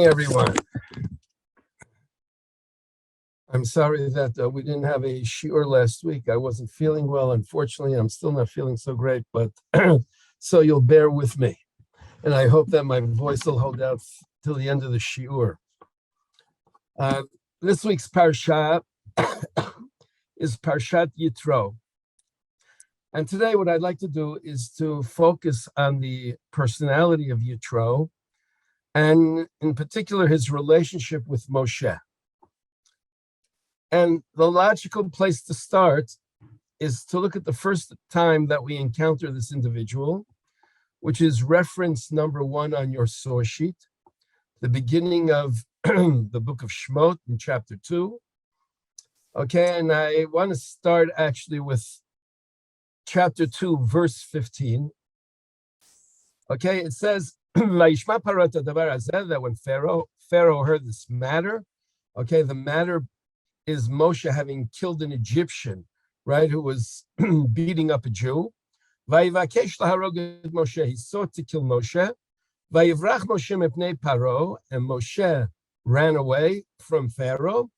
everyone. I'm sorry that we didn't have a shiur last week. I wasn't feeling well. Unfortunately, I'm still not feeling so great, but so you'll bear with me. And I hope that my voice will hold out till the end of the shiur. This week's Parsha is Parashat Yitro. And today what I'd like to do is to focus on the personality of Yitro, and in particular his relationship with Moshe. And the logical place to start is to look at the first time that we encounter this individual, which is reference number 1 on your source sheet, the beginning of the book of Shemot in chapter 2. Okay, and I want to start actually with chapter 2, verse 15. Okay, it says, that when Pharaoh heard this matter, okay, the matter is Moshe having killed an Egyptian, right, who was beating up a Jew. Moshe, he sought to kill Moshe. Vayivrach Moshe mepnei Paro, and Moshe ran away from Pharaoh.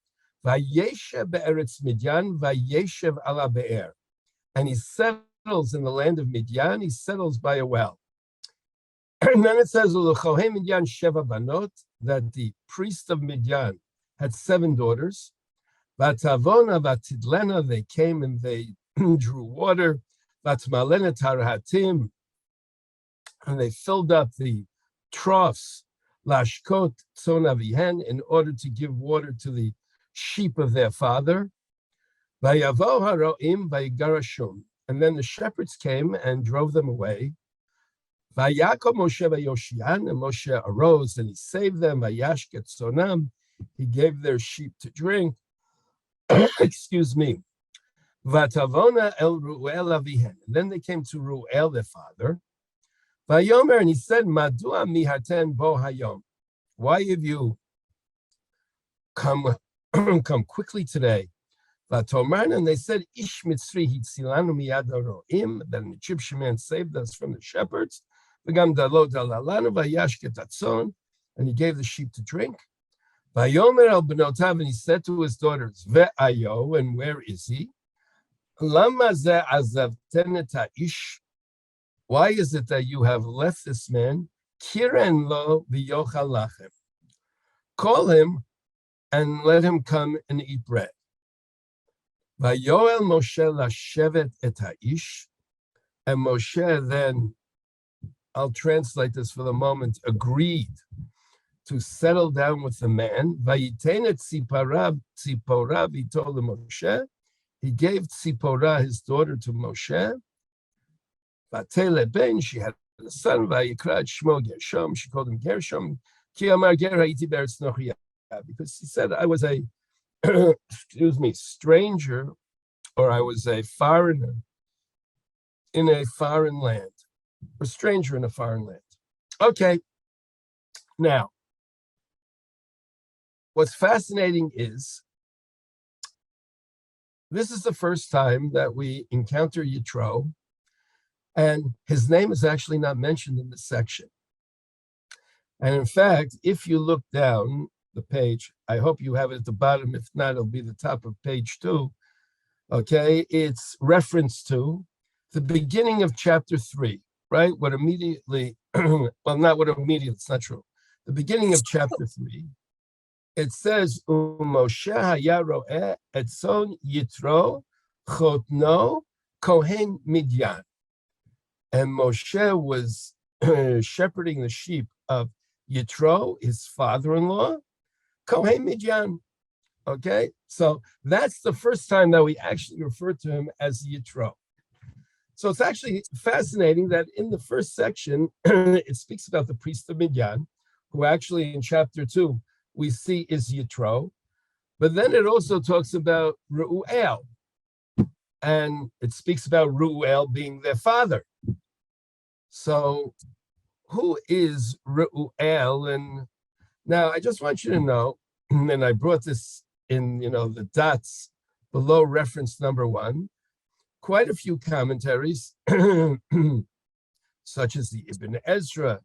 Vayeshev be'eretz Midyan, vayeshev ala be'er, and he settles in the land of Midyan. He settles by a well. And then it says Midyan sheva banot, that the priest of Midyan had 7 daughters. Vatavona vatidlena, they came and they drew water. Vatmalena tarhatim, and they filled up the troughs. Lashkot tzonavihen, in order to give water to the sheep of their father. Vayavo haroim vayigarashum, and then the shepherds came and drove them away. Vayako Moshe vayoshian, and Moshe arose and he saved them. Vayashket tzonam, he gave their sheep to drink. Excuse me. Vatavona el Ruel avihen, and then they came to Ruel, their father. Vayomer, and he said, Madua mihaten bo hayom, why have you come quickly today? Vatomarn, and they said, Ish mitzri hitzilanu miyad haroim, that an Egyptian man saved us from the shepherds. V'gam dalo dalalanu vayashket atzon, and he gave the sheep to drink. Vayomer el benotav, and he said to his daughters, Ve'ayo, and where is he? Lama ze azavten et ha'ish, why is it that you have left this man? Kiren lo v'yochal lachem, call him and let him come and eat bread. Vayoel Moshe lashevet et ha'ish, and Moshe then, I'll translate this for the moment, agreed to settle down with the man. Vayiten et Tzipora, he told Moshe, he gave Tzipora, his daughter, to Moshe. Vatele ben, she had a son, Vayikra Shmo Gershom, she called him Gershom, Ki amar ger ha'iti be'eretz nochiyah, because he said, I was a, stranger, or I was a foreigner in a foreign land, or stranger in a foreign land. Okay, now, what's fascinating is, this is the first time that we encounter Yitro, and his name is actually not mentioned in this section. And in fact, if you look down the page, I hope you have it at the bottom. If not, it'll be the top of page 2. Okay, it's reference to the beginning of chapter 3, right? What immediately, well, not what immediately, it's not true. The beginning of chapter 3, it says, Moshe haya ro'eh etzon Yitro chotno kohen Midyan. And Moshe was shepherding the sheep of Yitro, his father-in-law, Kohen Midyan. Okay, so that's the first time that we actually refer to him as Yitro. So it's actually fascinating that in the first section, it speaks about the priest of Midyan, who actually in chapter 2, we see is Yitro. But then it also talks about Reuel, and it speaks about Reuel being their father. So who is Reuel? And now I just want you to know, and I brought this in, the dots below reference number 1, quite a few commentaries, such as the Ibn Ezra,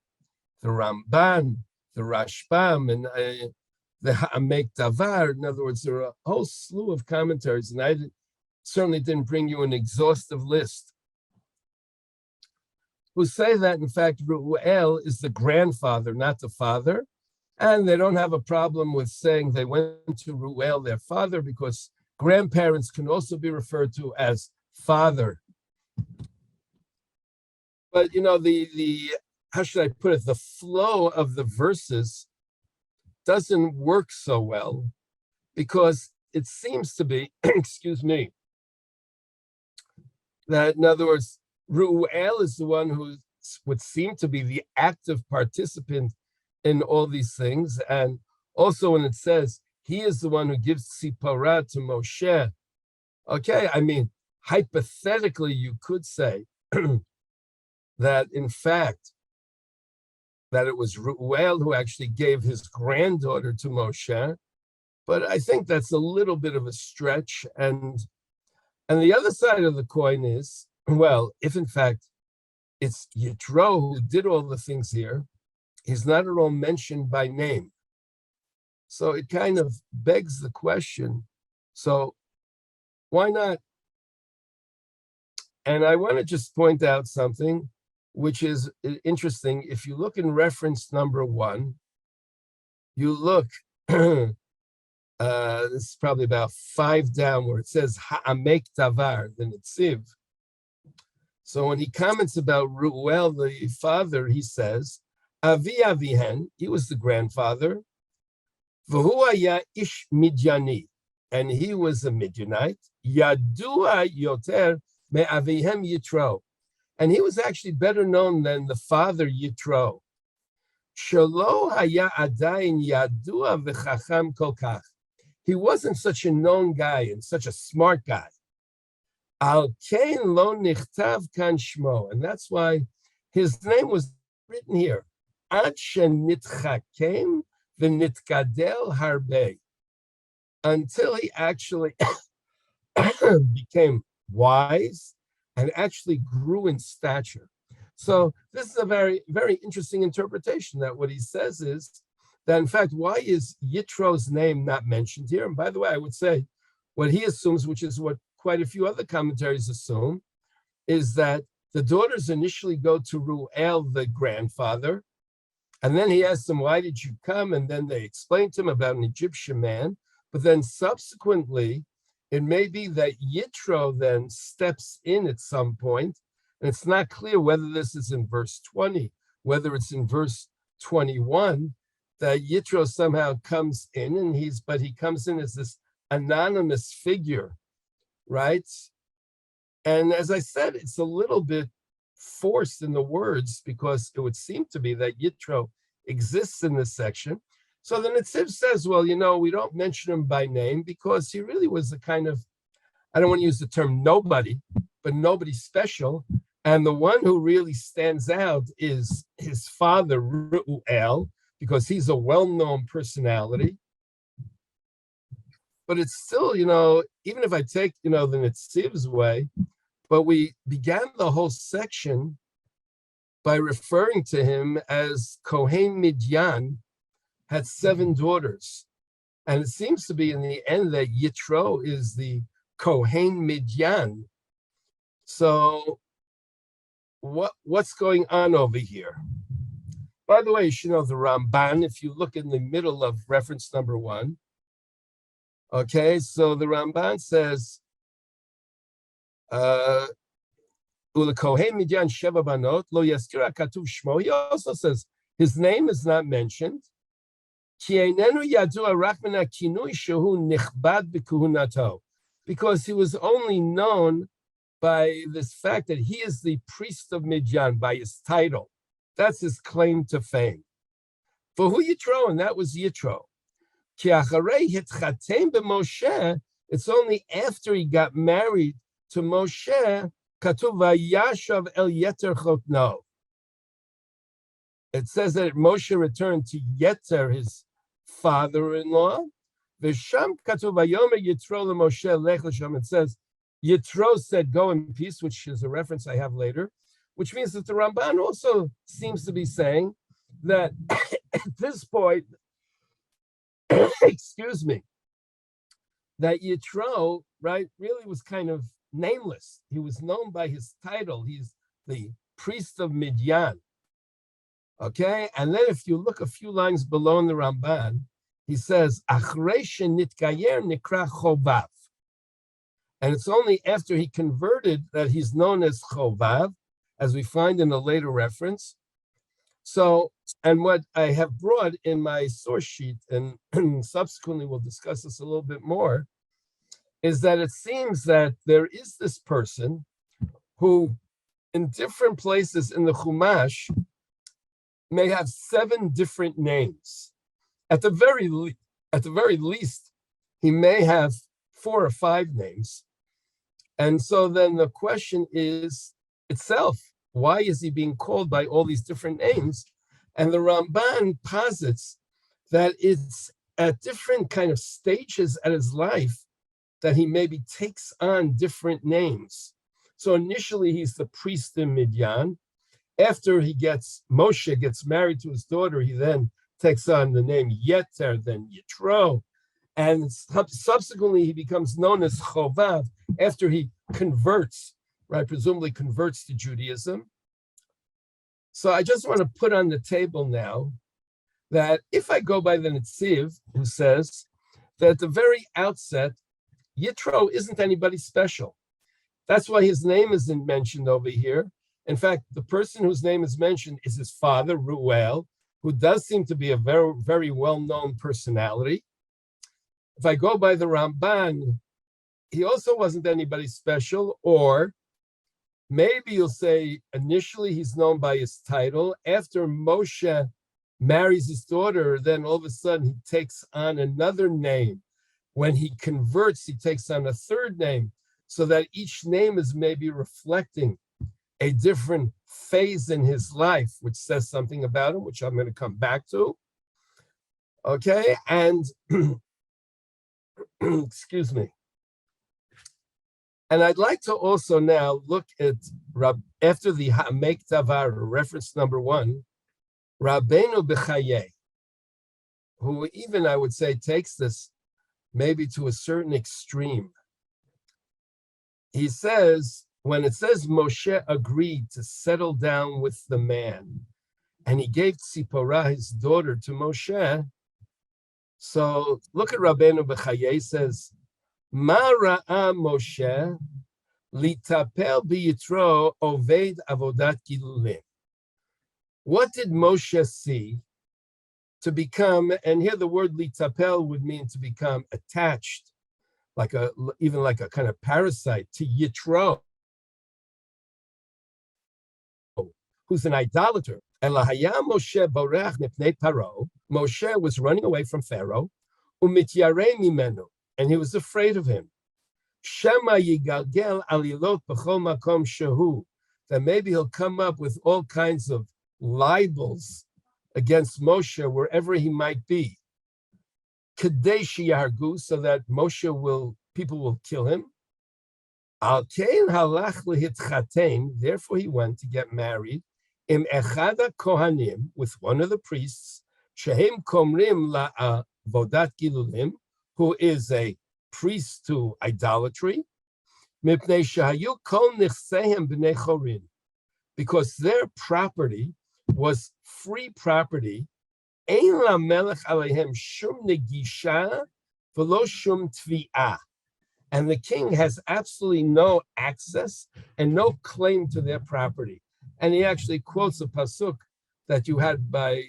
the Ramban, the Rashbam, and the Ha'amek Davar. In other words, there are a whole slew of commentaries, and I certainly didn't bring you an exhaustive list, who say that, in fact, Ru'el is the grandfather, not the father. And they don't have a problem with saying they went to Ru'el, their father, because grandparents can also be referred to as father. But, the how should I put it? The flow of the verses doesn't work so well, because it seems to be, excuse me, that in other words, Ru'el is the one who would seem to be the active participant in all these things. And also when it says he is the one who gives Tzipporah to Moshe, okay, I mean, hypothetically, you could say that in fact, that it was Ru'el who actually gave his granddaughter to Moshe, but I think that's a little bit of a stretch. And the other side of the coin is, well, if in fact it's Yitro who did all the things here, he's not at all mentioned by name. So it kind of begs the question, so why not? And I want to just point out something which is interesting. If you look in reference number 1, you look, this is probably about 5 down, where it says Ha'amek Tavar, the Netziv. So when he comments about Ru'el, the father, he says, Avi Avihen, he was the grandfather, V'hu haya ish Midyani, and he was a Midianite, Yadua Yoter me'avihem Yitro, and he was actually better known than the father Yitro. Shelo haya adayin yadua v'chacham kolkach. He wasn't such a known guy and such a smart guy. Al kein lo nichtav kan shmo, and that's why his name was written here. Ad shenitchakem v'nitkadel harbe, until he actually became wise and actually grew in stature. So this is a very, very interesting interpretation, that what he says is that, in fact, why is Yitro's name not mentioned here? And by the way, I would say what he assumes, which is what quite a few other commentaries assume, is that the daughters initially go to Ru'el, the grandfather, and then he asks them, why did you come? And then they explain to him about an Egyptian man. But then subsequently, it may be that Yitro then steps in at some point, and it's not clear whether this is in verse 20, whether it's in verse 21, that Yitro somehow comes in, and he comes in as this anonymous figure, right? And as I said, it's a little bit forced in the words, because it would seem to be that Yitro exists in this section. So the Netziv says, well, we don't mention him by name because he really was a kind of, I don't want to use the term nobody, but nobody special. And the one who really stands out is his father, Ru'el, because he's a well-known personality. But it's still, even if I take, the Netziv's way, but we began the whole section by referring to him as Kohen Midyan, had 7 daughters. And it seems to be in the end that Yitro is the Kohen Midyan. So what's going on over here? By the way, you should know the Ramban, if you look in the middle of reference number 1. Okay, so the Ramban says, Ula Kohen Midyan Sheva Banot, Lo Yaskira Katuv Shmo. He also says his name is not mentioned. Because he was only known by this fact that he is the priest of Midian, by his title. That's his claim to fame. For who Yitro, and that was Yitro. It's only after he got married to Moshe, it says that Moshe returned to Yeter, his father-in-law. It says Yitro said, go in peace, which is a reference I have later, which means that the Ramban also seems to be saying that at this point, excuse me, that Yitro, right, really was kind of nameless. He was known by his title. He's the priest of Midian. Okay, and then if you look a few lines below in the Ramban, he says, Achrei shenitgayer nikra chovav. And it's only after he converted that he's known as chovav, as we find in a later reference. So, and what I have brought in my source sheet, and subsequently we'll discuss this a little bit more, is that it seems that there is this person who, in different places in the Chumash, may have 7 different names. At the very least, he may have 4 or 5 names. And so then the question is itself, why is he being called by all these different names? And the Ramban posits that it's at different kind of stages at his life that he maybe takes on different names. So initially he's the priest in Midian. After Moshe gets married to his daughter, he then takes on the name Yeter, then Yitro. And subsequently he becomes known as Chovav after he converts, right, presumably converts to Judaism. So I just want to put on the table now that if I go by the Netziv, who says that at the very outset, Yitro isn't anybody special. That's why his name isn't mentioned over here. In fact, the person whose name is mentioned is his father, Ruel, who does seem to be a very, very well-known personality. If I go by the Ramban, he also wasn't anybody special, or maybe you'll say initially he's known by his title. After Moshe marries his daughter, then all of a sudden he takes on another name. When he converts, he takes on a third name, so that each name is maybe reflecting a different phase in his life, which says something about him, which I'm going to come back to. Okay, and excuse me. And I'd like to also now look at, after the Ha'amek Tavar, reference number 1, Rabbeinu B'Chaye, who even, I would say, takes this maybe to a certain extreme. He says, when it says Moshe agreed to settle down with the man, and he gave Tzipporah, his daughter, to Moshe, so look at Rabbeinu B'Chaye, says, Ma ra'a Moshe litapel b'Yitro oved avodat gilulim. What did Moshe see to become, and here the word litapel would mean to become attached, even like a kind of parasite, to Yitro, who's an idolater. Elahaya Moshe borach mipnei Paro. Moshe was running away from Pharaoh, umityarei mimenu, and he was afraid of him. Shema yigalgel alilot b'chol makom shehu, that maybe he'll come up with all kinds of libels against Moshe wherever he might be. Kedei shiyahargu, so that people will kill him. Al kein halach lehitchaten, therefore he went to get married, im echad kohanim, with one of the priests, shehem komrim la'avodat gilulim, who is a priest to idolatry, mipnei shahayu kol nichsehem b'nei chorin, because their property was free property, ein lamelech alehem shum negisha v'lo shum tvi'ah, and the king has absolutely no access and no claim to their property. And he actually quotes a pasuk that you had by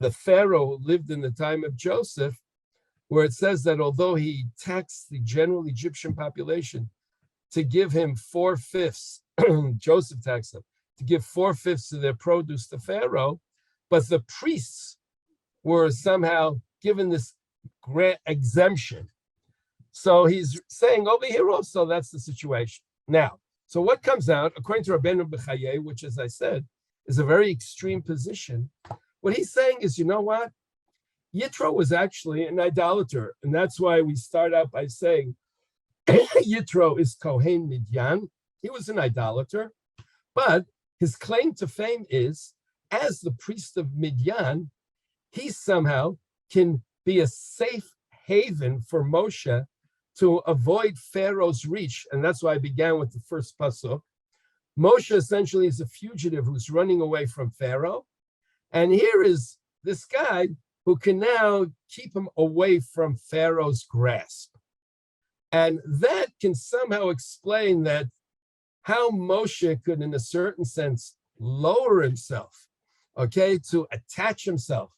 the Pharaoh who lived in the time of Joseph, where it says that although he taxed the general Egyptian population to give him 4/5, Joseph taxed them to give 4/5 of their produce to Pharaoh, but the priests were somehow given this great exemption. So he's saying over here also that's the situation. Now, so what comes out, according to Rabbeinu B'Chaye, which, as I said, is a very extreme position, what he's saying is, you know what? Yitro was actually an idolater, and that's why we start out by saying Yitro is Kohen Midian. He was an idolater, but his claim to fame is as the priest of Midian, he somehow can be a safe haven for Moshe to avoid Pharaoh's reach. And that's why I began with the first pasuk. Moshe essentially is a fugitive who's running away from Pharaoh. And here is this guy who can now keep him away from Pharaoh's grasp. And that can somehow explain that how Moshe could, in a certain sense, lower himself, okay, to attach himself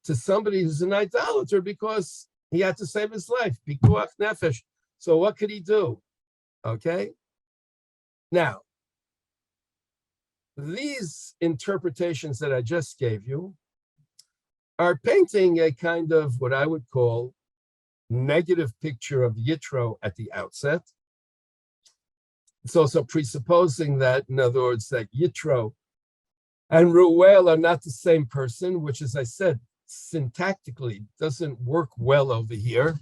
to somebody who's an idolater because he had to save his life. Pikuach nefesh. So what could he do? Okay. Now, these interpretations that I just gave you are painting a kind of what I would call negative picture of Yitro at the outset. It's also presupposing that, in other words, that Yitro and Reuel are not the same person, which, as I said, syntactically doesn't work well over here.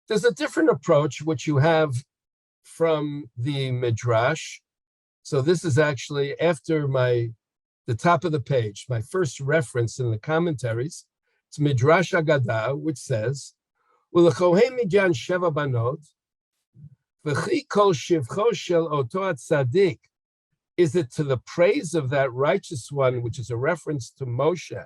There's a different approach, which you have from the Midrash. So this is actually after the top of the page, my first reference in the commentaries. It's Midrash Agadah, which says, "Ulechohem midyan sheva banot, v'chi kol shivcho shel oto tzaddik." Is it to the praise of that righteous one, which is a reference to Moshe,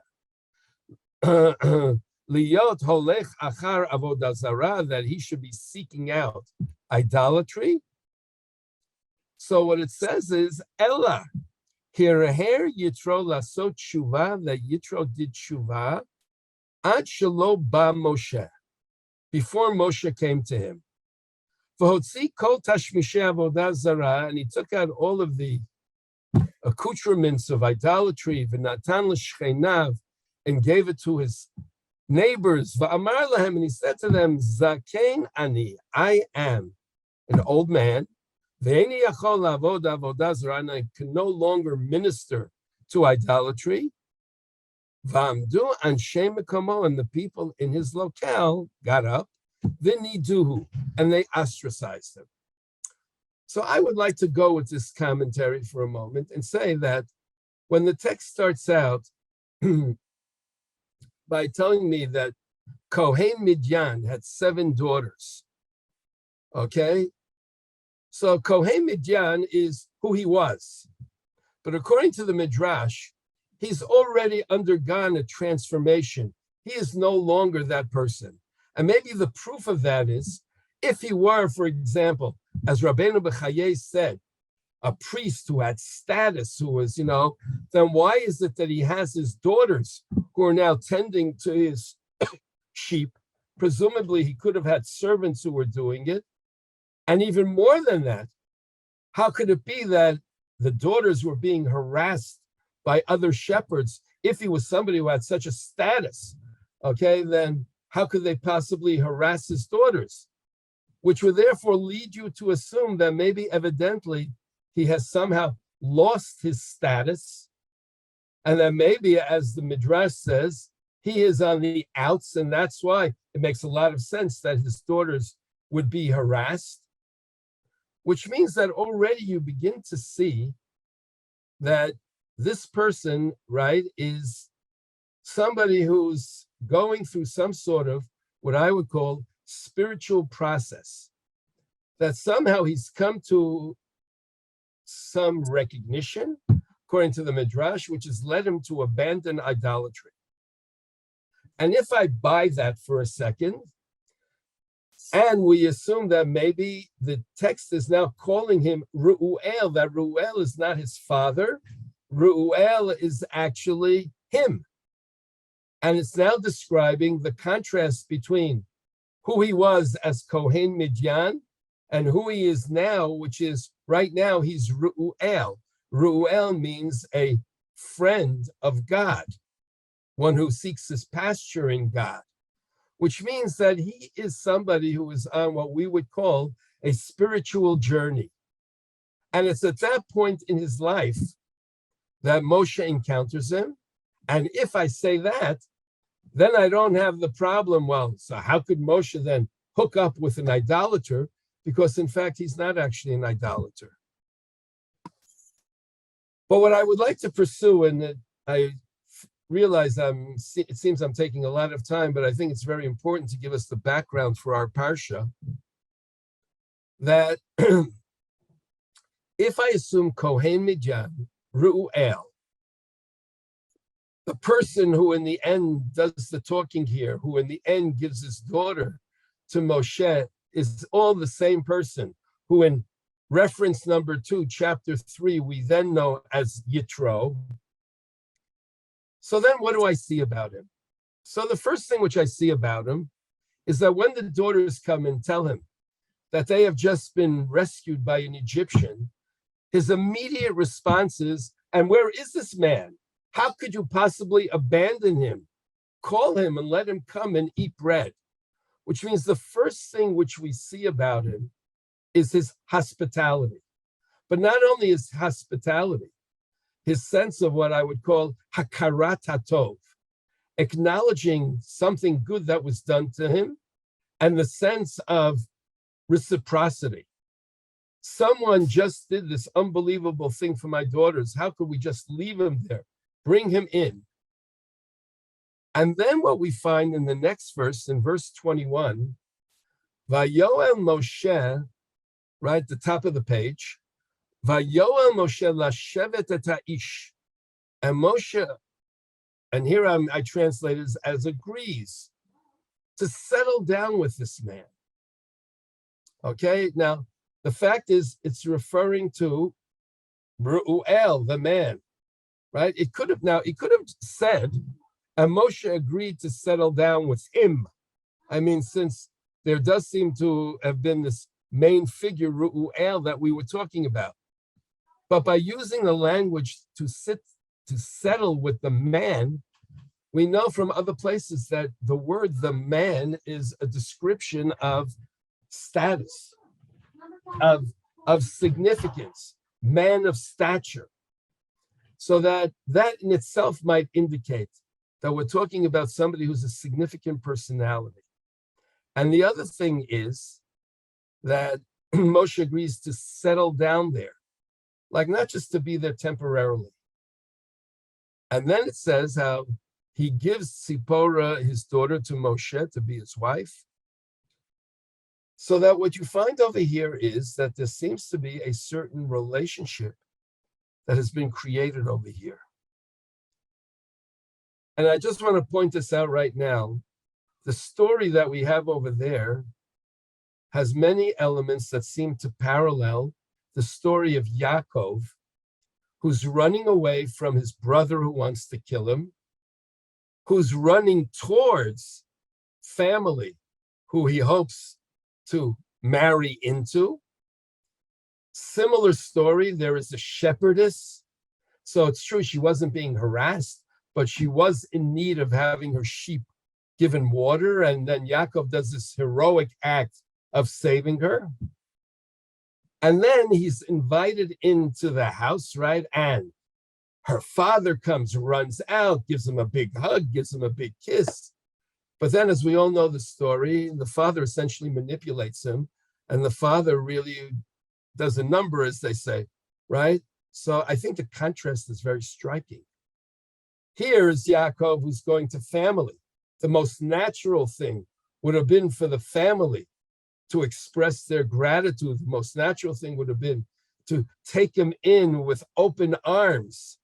liyot holech achar avodah zarah, that he should be seeking out idolatry? So what it says is, Ella, Kiraher Yitro lasot tshuva, that Yitro did tshuva, ad shelo ba Moshe, before Moshe came to him. V'hotzi kol tashmishei avodah zarah, and he took out all of the accoutrements of idolatry, v'natan l'shchenav, and gave it to his neighbors. V'amar lahem, and he said to them, Zaken ani, I am an old man. Ve'eni yachol la'avod avodah zarah, and I can no longer minister to idolatry. V'amdu anshe mekomo, and the people in his locale got up, v'niduhu, and they ostracized him. So I would like to go with this commentary for a moment and say that when the text starts out by telling me that Kohen Midyan had 7 daughters, okay? So Kohen Midyan is who he was. But according to the Midrash, he's already undergone a transformation. He is no longer that person. And maybe the proof of that is, if he were, for example, as Rabbeinu Bechaye said, a priest who had status, who was, then why is it that he has his daughters who are now tending to his sheep? Presumably, he could have had servants who were doing it. And even more than that, how could it be that the daughters were being harassed by other shepherds? If he was somebody who had such a status, okay, then how could they possibly harass his daughters? Which would therefore lead you to assume that maybe evidently he has somehow lost his status, and that maybe, as the Midrash says, he is on the outs, and that's why it makes a lot of sense that his daughters would be harassed, which means that already you begin to see that this person, right, is somebody who's going through some sort of what I would call spiritual process, that somehow he's come to some recognition, according to the Midrash, which has led him to abandon idolatry. And if I buy that for a second, and we assume that maybe the text is now calling him Reuel, that Reuel is not his father, Reuel is actually him. And it's now describing the contrast between who he was as Kohen Midyan and who he is now, which is right now he's Reuel. Reuel means a friend of God, one who seeks his pasture in God, which means that he is somebody who is on what we would call a spiritual journey. And it's at that point in his life that Moshe encounters him. And if I say that, then I don't have the problem, well, so how could Moshe then hook up with an idolater? Because in fact, he's not actually an idolater. But what I would like to pursue, and I realize it seems I'm taking a lot of time, but I think it's very important to give us the background for our parsha, that if I assume Kohen Midyan, Ru'el, the person who in the end does the talking here, who in the end gives his daughter to Moshe, is all the same person who in reference number 2, chapter 3, we then know as Yitro. So then what do I see about him? So the first thing which I see about him is that when the daughters come and tell him that they have just been rescued by an Egyptian, his immediate response is, and where is this man? How could you possibly abandon him? Call him and let him come and eat bread. Which means the first thing which we see about him is his hospitality. But not only his hospitality, his sense of what I would call hakarat hatov, acknowledging something good that was done to him, and the sense of reciprocity. Someone just did this unbelievable thing for my daughters. How could we just leave him there? Bring him in. And then what we find in the next verse, in verse 21, Vayoel Moshe, right, the top of the page, Vayoel Moshe lashevet et ha'ish. And Moshe, and here I translate it as agrees to settle down with this man. Okay, now the fact is it's referring to Ru'el, the man, right? He could have said, and Moshe agreed to settle down with him. I mean, since there does seem to have been this main figure, Ru'el, that we were talking about. But by using the language to settle with the man, we know from other places that the word the man is a description of status, of significance, man of stature. So that in itself might indicate that we're talking about somebody who's a significant personality. And the other thing is that Moshe agrees to settle down there, like not just to be there temporarily. And then it says how he gives Tzipporah, his daughter, to Moshe to be his wife. So that what you find over here is that there seems to be a certain relationship that has been created over here. And I just want to point this out right now. The story that we have over there has many elements that seem to parallel the story of Yaakov, who's running away from his brother who wants to kill him, who's running towards family who he hopes to marry into. Similar story, there is a shepherdess. So it's true, she wasn't being harassed, but she was in need of having her sheep given water. And then Yaakov does this heroic act of saving her. And then he's invited into the house, right? And her father comes, runs out, gives him a big hug, gives him a big kiss. But then, as we all know the story, the father essentially manipulates him. And the father really does a number, as they say, right? So I think the contrast is very striking. Here is Yaakov who's going to family. The most natural thing would have been for the family to express their gratitude. The most natural thing would have been to take him in with open arms.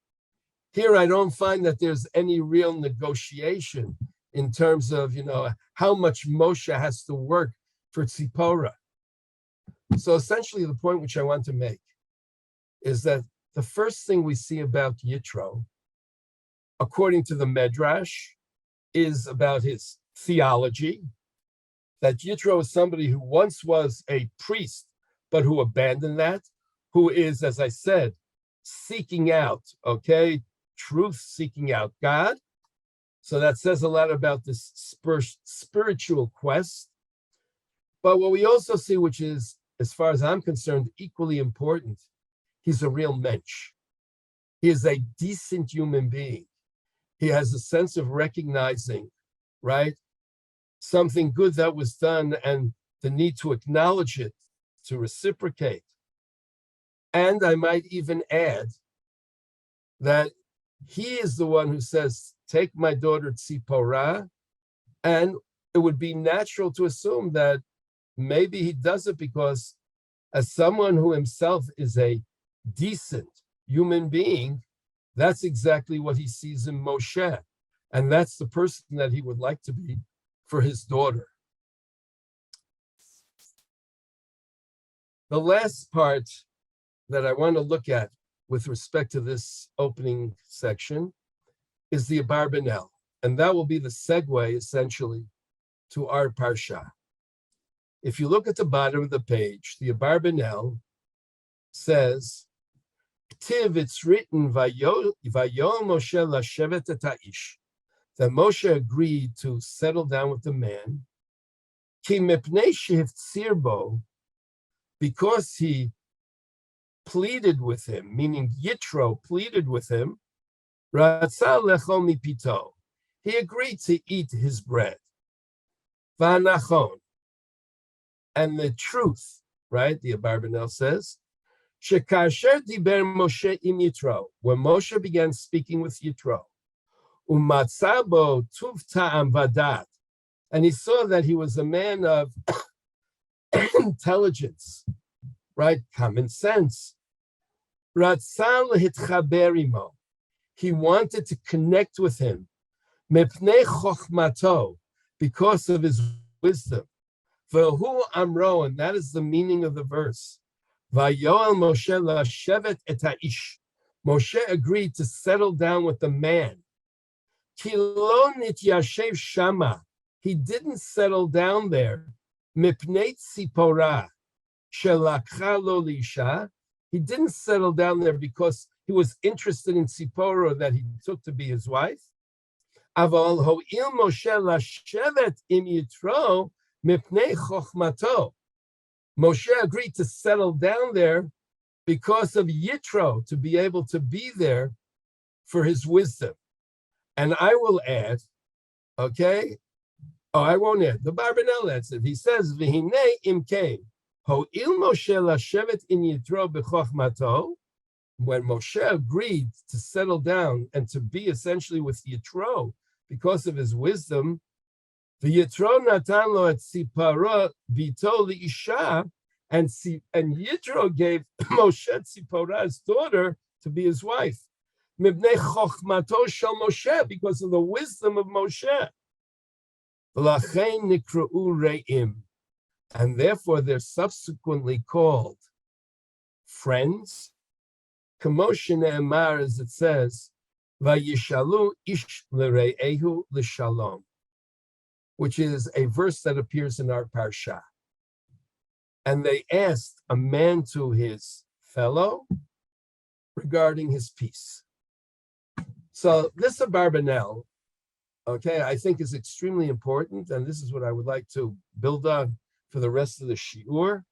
Here, I don't find that there's any real negotiation in terms of, how much Moshe has to work for Tzipporah. So essentially, the point which I want to make is that the first thing we see about Yitro, according to the Medrash, is about his theology, that Yitro is somebody who once was a priest, but who abandoned that, who is, as I said, seeking out, truth, seeking out God. So that says a lot about this spiritual quest. But what we also see, which is, as far as I'm concerned, equally important, he's a real mensch. He is a decent human being. He has a sense of recognizing, right, something good that was done and the need to acknowledge it, to reciprocate. And I might even add that he is the one who says, take my daughter Tzipporah, and it would be natural to assume that maybe he does it because as someone who himself is a decent human being, that's exactly what he sees in Moshe. And that's the person that he would like to be for his daughter. The last part that I want to look at with respect to this opening section is the Abarbanel. And that will be the segue, essentially, to our Parsha. If you look at the bottom of the page, the Abarbanel says, Ktiv, it's written, Vayo Moshe lashevet et ha'ish, that Moshe agreed to settle down with the man, Ki mepnei shehiftzir bo, because he pleaded with him, meaning Yitro pleaded with him, Ratzah lechol mipito, he agreed to eat his bread. V'anachon, and the truth, right, the Abarbanel says, Shekasher diber Moshe im Yitro, when Moshe began speaking with Yitro, umatzah bo tuv ta'am vadat, and he saw that he was a man of intelligence, right, common sense. Ratzah lehitchaber imo, he wanted to connect with him, mepnei chochmato, because of his wisdom. V'hu amro, and that is the meaning of the verse. Vayoel Moshe lashevet et ha'ish. Moshe agreed to settle down with the man. Ki lo nityashev shama. He didn't settle down there. Mipnei tzipora shelakcha lo lisha. He didn't settle down there because he was interested in Tzipora that he took to be his wife. Aval ho'il Moshe lashevet im Yitro mipnei chochmato. Moshe agreed to settle down there because of Yitro, to be able to be there for his wisdom. And I will add, okay? Oh, I won't add. The Abarbanel adds it. He says, V'hinei imkein, ho'il Moshe lashevet in Yitro b'chochmato. When Moshe agreed to settle down and to be essentially with Yitro because of his wisdom, the Yitro natan lo et Tzipora bito liisha, and Yitro gave Moshe Tzipora's daughter to be his wife. Mibnei chochmato shel Moshe, because of the wisdom of Moshe. V'lachein nikra'u re'im, and therefore they're subsequently called friends. K'moshe ne'emar, as it says, vayishalu ish l're'ehu l'shalom, which is a verse that appears in our Parsha. And they asked a man to his fellow regarding his peace. So this Abarbanel, okay, I think is extremely important, and this is what I would like to build on for the rest of the shiur,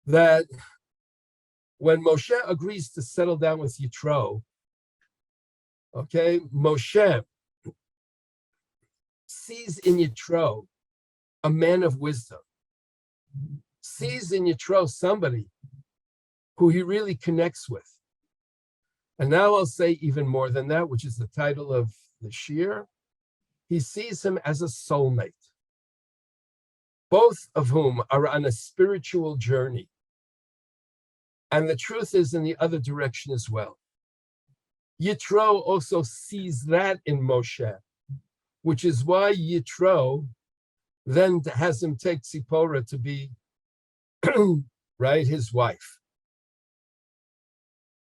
that when Moshe agrees to settle down with Yitro, okay, Moshe sees in Yitro a man of wisdom, sees in Yitro somebody who he really connects with. And now I'll say even more than that, which is the title of the shiur. He sees him as a soulmate, both of whom are on a spiritual journey. And the truth is in the other direction as well. Yitro also sees that in Moshe, which is why Yitro then has him take Tzipora to be, right, his wife.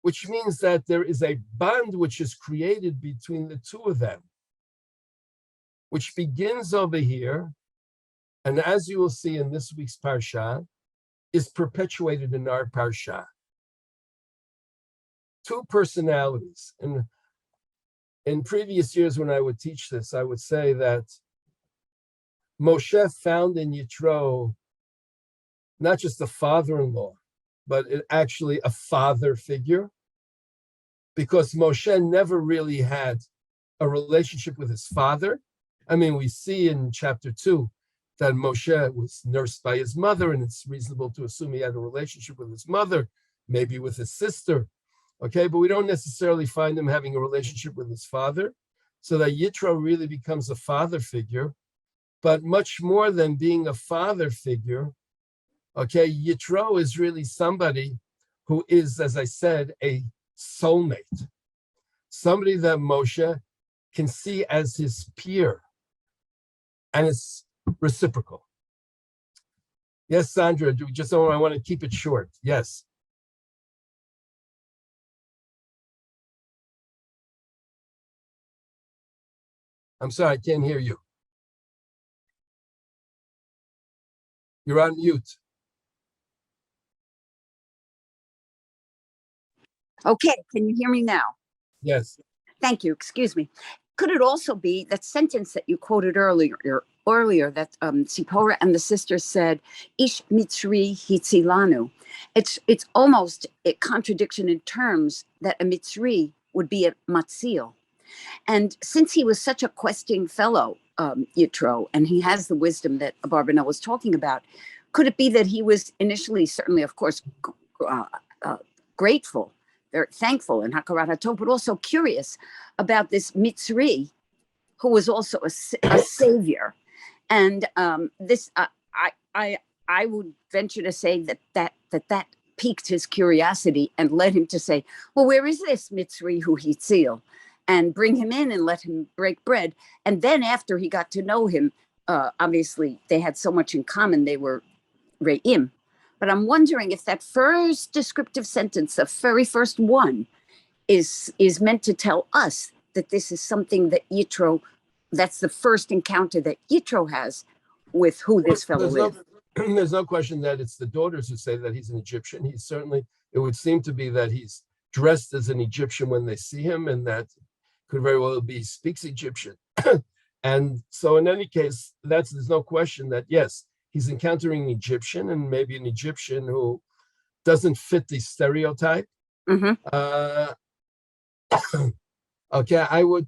Which means that there is a bond which is created between the two of them, which begins over here, and as you will see in this week's Parsha, is perpetuated in our Parsha. Two personalities. And in previous years when I would teach this, I would say that Moshe found in Yitro not just a father-in-law, but actually a father figure, because Moshe never really had a relationship with his father. I mean, we see in chapter 2 that Moshe was nursed by his mother, and it's reasonable to assume he had a relationship with his mother, maybe with his sister. Okay, but we don't necessarily find him having a relationship with his father. So that Yitro really becomes a father figure, but much more than being a father figure. Okay, Yitro is really somebody who is, as I said, a soulmate, somebody that Moshe can see as his peer, and it's reciprocal. Yes, Sandra, I want to keep it short. Yes. I'm sorry, I can't hear you. You're on mute. Okay, can you hear me now? Yes. Thank you. Excuse me. Could it also be that sentence that you quoted earlier that Sipporah and the sisters said, "Ish mitzri hitzilanu"? It's almost a contradiction in terms that a mitzri would be a matzil. And since he was such a questing fellow, Yitro, and he has the wisdom that Abarbanel was talking about, could it be that he was initially, certainly, of course, grateful, very thankful in Hakarat HaTov, but also curious about this Mitzri, who was also a savior? And this, I would venture to say that piqued his curiosity and led him to say, well, where is this Mitzri who Hitzil? And bring him in and let him break bread. And then after he got to know him, obviously they had so much in common, they were Re'im. But I'm wondering if that first descriptive sentence, the very first one, is meant to tell us that this is something that Yitro, that's the first encounter that Yitro has with who this fellow is. There's no question that it's the daughters who say that he's an Egyptian. He's certainly, it would seem to be that he's dressed as an Egyptian when they see him, and that could very well be he speaks Egyptian. And so in any case, there's no question that, yes, he's encountering an Egyptian, and maybe an Egyptian who doesn't fit the stereotype. Mm-hmm. Okay, I would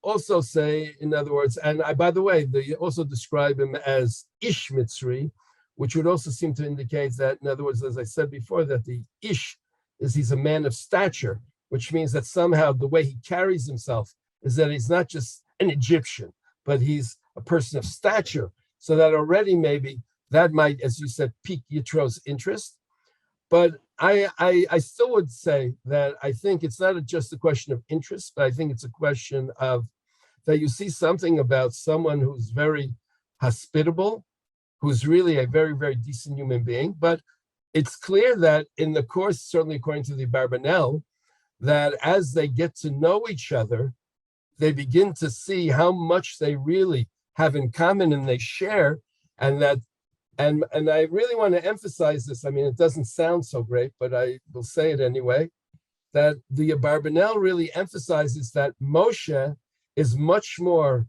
also say, in other words, and by the way, they also describe him as Ish Mitzri, which would also seem to indicate that, in other words, as I said before, that the Ish is he's a man of stature, which means that somehow the way he carries himself is that he's not just an Egyptian, but he's a person of stature. So that already maybe that might, as you said, pique Yitro's interest. But I still would say that I think it's not just a question of interest, but I think it's a question of that you see something about someone who's very hospitable, who's really a very, very decent human being. But it's clear that in the course, certainly according to the Barbanel, that as they get to know each other, they begin to see how much they really have in common and they share, and that and I really want to emphasize this. I mean, it doesn't sound so great, but I will say it anyway, that the Barbanel really emphasizes that Moshe is much more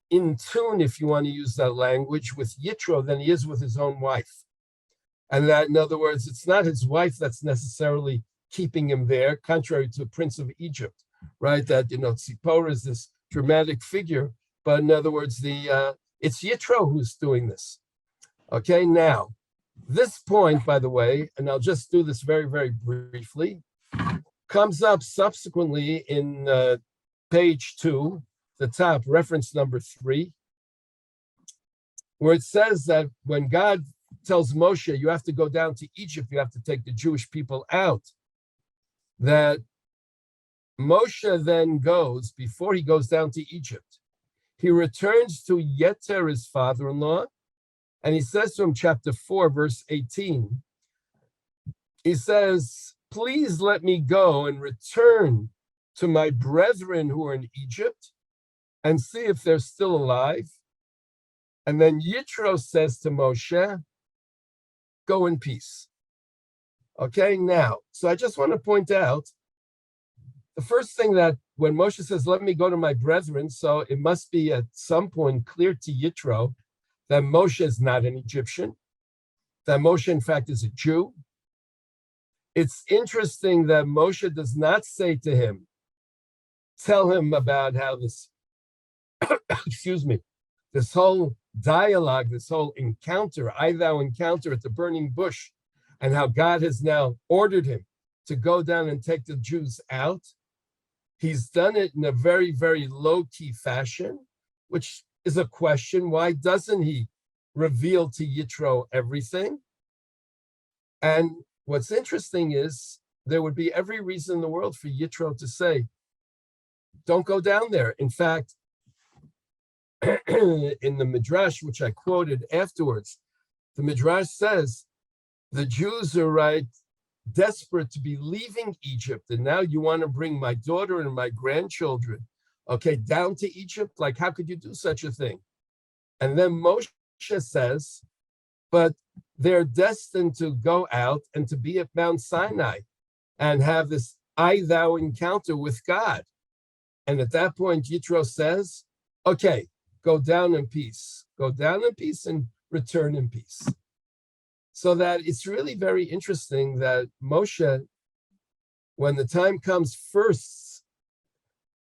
in tune, if you want to use that language, with Yitro than he is with his own wife. And that, in other words, it's not his wife that's necessarily keeping him there, contrary to the Prince of Egypt, right? That, Tzipporah is this dramatic figure, but in other words, it's Yitro who's doing this. Okay, now, this point, by the way, and I'll just do this very, very briefly, comes up subsequently in page 2, the top, reference number 3, where it says that when God tells Moshe, you have to go down to Egypt, you have to take the Jewish people out, that Moshe then goes, before he goes down to Egypt, he returns to Yeter, his father-in-law, and he says to him, chapter 4, verse 18, he says, please let me go and return to my brethren who are in Egypt and see if they're still alive. And then Yitro says to Moshe, go in peace. Okay, now, so I just want to point out, the first thing that when Moshe says, let me go to my brethren, so it must be at some point clear to Yitro that Moshe is not an Egyptian, that Moshe, in fact, is a Jew. It's interesting that Moshe does not say to him, tell him about how this, excuse me, this whole dialogue, this whole encounter, I thou encounter at the burning bush, and how God has now ordered him to go down and take the Jews out. He's done it in a very, very low-key fashion, which is a question. Why doesn't he reveal to Yitro everything? And what's interesting is there would be every reason in the world for Yitro to say, don't go down there. In fact, in the Midrash, which I quoted afterwards, the Midrash says, the Jews are desperate to be leaving Egypt. And now you want to bring my daughter and my grandchildren, down to Egypt? Like, how could you do such a thing? And then Moshe says, but they're destined to go out and to be at Mount Sinai and have this I-thou encounter with God. And at that point, Yitro says, okay, go down in peace. Go down in peace and return in peace. So that it's really very interesting that Moshe, when the time comes, first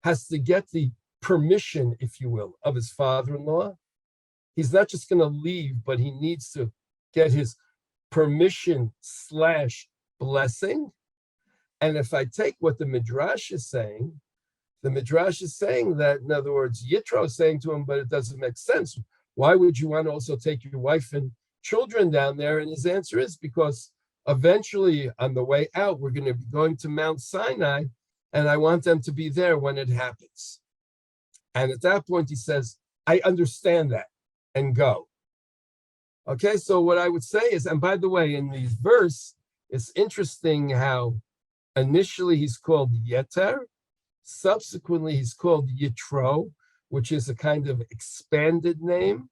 has to get the permission, if you will, of his father-in-law. He's not just going to leave, but he needs to get his permission / blessing. And if I take what the Midrash is saying, the Midrash is saying that, in other words, Yitro is saying to him, but it doesn't make sense. Why would you want to also take your wife and children down there? And his answer is because eventually on the way out, we're going to be going to Mount Sinai, and I want them to be there when it happens. And at that point, he says, I understand that, and go. Okay, so what I would say is, and by the way, in the verse, it's interesting how initially he's called Yeter, subsequently he's called Yitro, which is a kind of expanded name,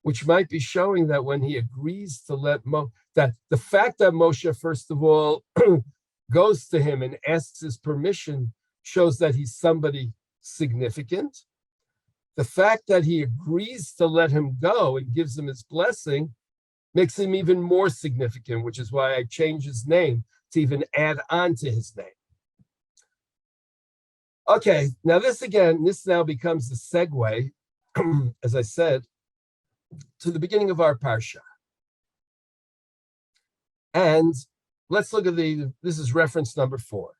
which might be showing that when he agrees to let that the fact that Moshe, first of all, goes to him and asks his permission shows that he's somebody significant. The fact that he agrees to let him go and gives him his blessing makes him even more significant, which is why I changed his name to even add on to his name. Okay, now this now becomes the segue, as I said, to the beginning of our parsha. And let's look at this is reference number 4.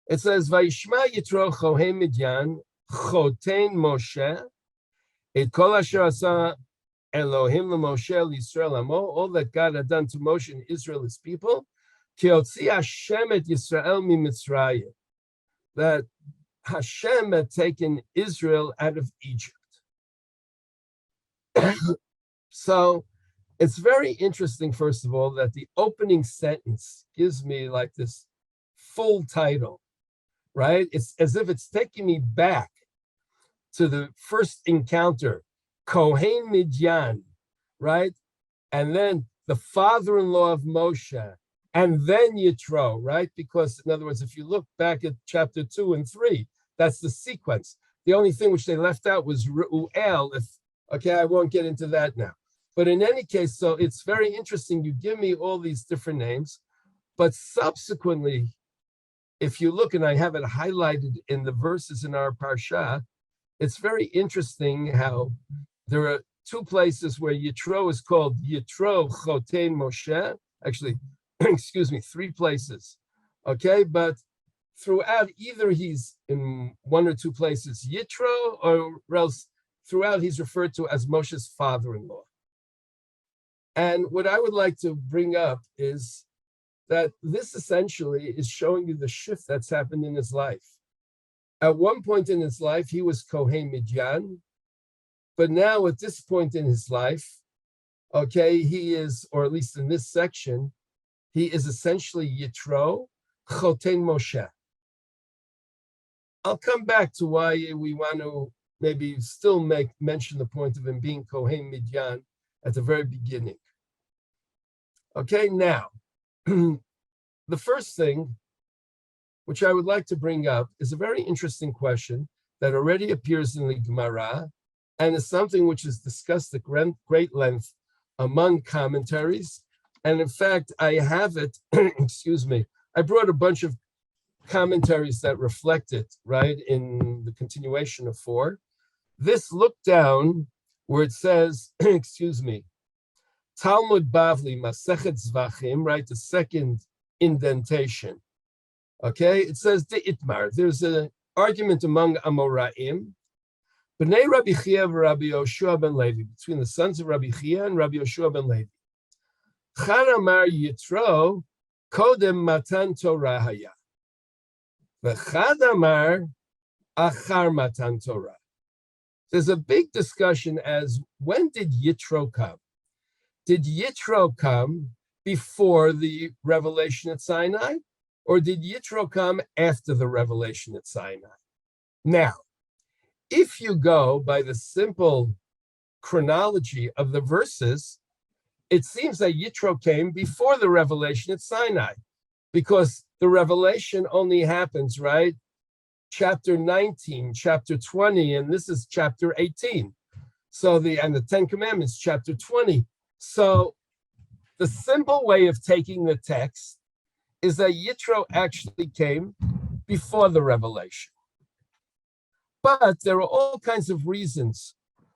It says, Vayishma Yitro Chohen Midyan, Choten Moshe, et kol asher asa Elohim leMoshe Yisrael Amo, all that God had done to Moshe and Israel, his people, ki hotzi Hashem et Yisrael miMitzrayim, that Hashem had taken Israel out of Egypt. So it's very interesting, first of all, that the opening sentence gives me like this full title, right? It's as if it's taking me back to the first encounter, Kohen Midyan, right? And then the father-in-law of Moshe, and then Yitro, right? Because in other words, if you look back at chapter 2 and 3, that's the sequence. The only thing which they left out was Reuel. I won't get into that now. But in any case, so it's very interesting. You give me all these different names, but subsequently, if you look, and I have it highlighted in the verses in our parsha, it's very interesting how there are 2 places where Yitro is called Yitro Choten Moshe. Actually, 3 places. Okay, but throughout, either he's in 1 or 2 places Yitro, or else throughout he's referred to as Moshe's father-in-law. And what I would like to bring up is that this essentially is showing you the shift that's happened in his life. At one point in his life, he was Kohen Midyan, but now at this point in his life, he is, or at least in this section, he is essentially Yitro, Choten Moshe. I'll come back to why we want to maybe still mention the point of him being Kohen Midyan at the very beginning. Okay, now, the first thing which I would like to bring up is a very interesting question that already appears in the Gemara, and is something which is discussed at great length among commentaries. And in fact, I have it, I brought a bunch of commentaries that reflect it, right, in the continuation of 4. This look down where it says, Talmud Bavli, Masechet Zvachim, right, the second indentation. Okay, it says the Itmar. There's an argument among Amoraim. B'nei Rabbi Chia Rabbi Yoshua ben Levi, between the sons of Rabbi Chia and Rabbi Yoshua ben Levi. Chad Amar Yitro Kodem Matan Torah Haya. V'chad Amar Achar Matan Torah. There's a big discussion as when did Yitro come? Did Yitro come before the revelation at Sinai, or did Yitro come after the revelation at Sinai? Now, if you go by the simple chronology of the verses, it seems that Yitro came before the revelation at Sinai, because the revelation only happens, right? Chapter 19, chapter 20, and this is chapter 18. So the Ten Commandments, chapter 20. So the simple way of taking the text is that Yitro actually came before the revelation. But there are all kinds of reasons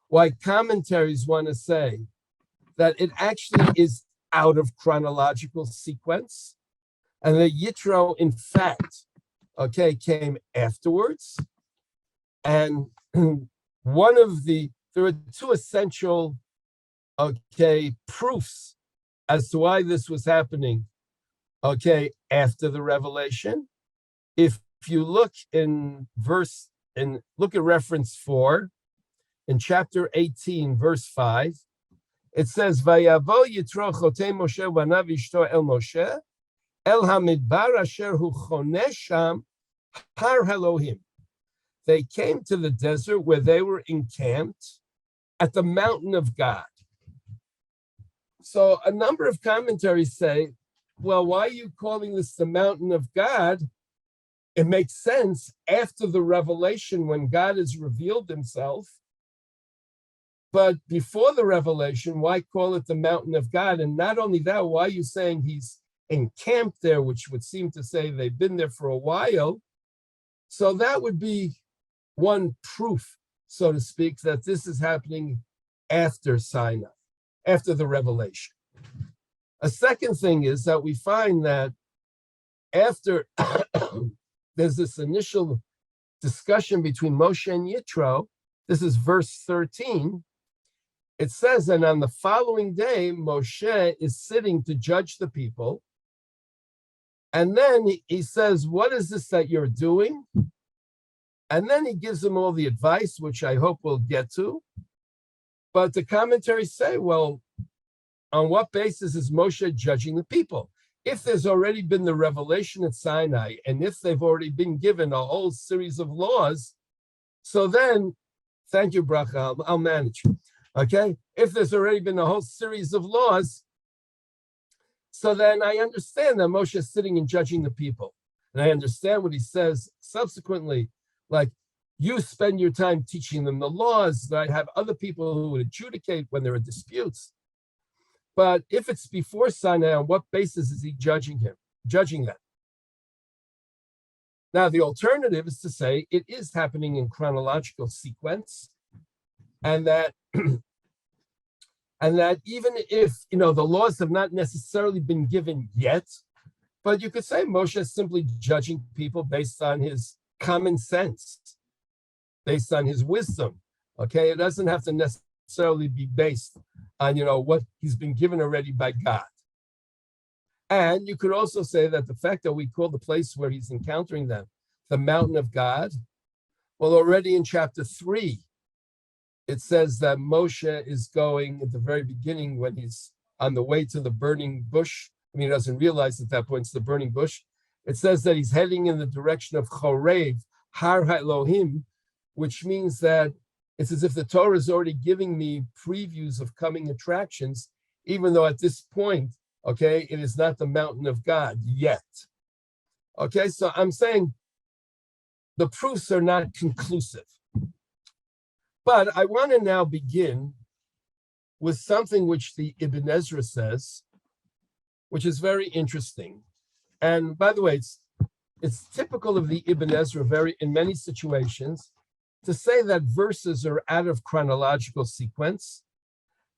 why commentaries want to say that it actually is out of chronological sequence, and that Yitro, in fact, came afterwards. And there are two essential, proofs as to why this was happening, after the revelation. If you look look at reference 4, in chapter 18, verse 5, it says, Vayavo Yitro chotei Moshe vanav ishto el Moshe, el hamidbar asher hu choneh sham har Elohim. They came to the desert where they were encamped at the mountain of God. So a number of commentaries say, well, why are you calling this the mountain of God? It makes sense after the revelation when God has revealed himself. But before the revelation, why call it the mountain of God? And not only that, why are you saying he's encamped there, which would seem to say they've been there for a while? So that would be one proof, so to speak, that this is happening after Sinai, after the revelation. A second thing is that we find that after there's this initial discussion between Moshe and Yitro, this is verse 13, it says, and on the following day, Moshe is sitting to judge the people. And then he says, what is this that you're doing? And then he gives them all the advice, which I hope we'll get to. But the commentaries say, well, on what basis is Moshe judging the people? If there's already been the revelation at Sinai, and if they've already been given a whole series of laws, so then, thank you, Bracha, I'll manage. Okay? If there's already been a whole series of laws, so then I understand that Moshe is sitting and judging the people. And I understand what he says subsequently, like, you spend your time teaching them the laws, that I have other people who would adjudicate when there are disputes. But if it's before Sinai, on what basis is he judging them? Now, the alternative is to say it is happening in chronological sequence, and that even if the laws have not necessarily been given yet, but you could say Moshe is simply judging people based on his common sense, based on his wisdom. Okay, it doesn't have to necessarily be based on what he's been given already by God. And you could also say that the fact that we call the place where he's encountering them the mountain of God, well, already in chapter 3, it says that Moshe is going at the very beginning when he's on the way to the burning bush. I mean, he doesn't realize at that point it's the burning bush. It says that he's heading in the direction of Chorev, Har Elohim, which means that it's as if the Torah is already giving me previews of coming attractions, even though at this point, it is not the mountain of God yet. Okay, so I'm saying the proofs are not conclusive. But I want to now begin with something which the Ibn Ezra says, which is very interesting. And by the way, it's typical of the Ibn Ezra in many situations to say that verses are out of chronological sequence,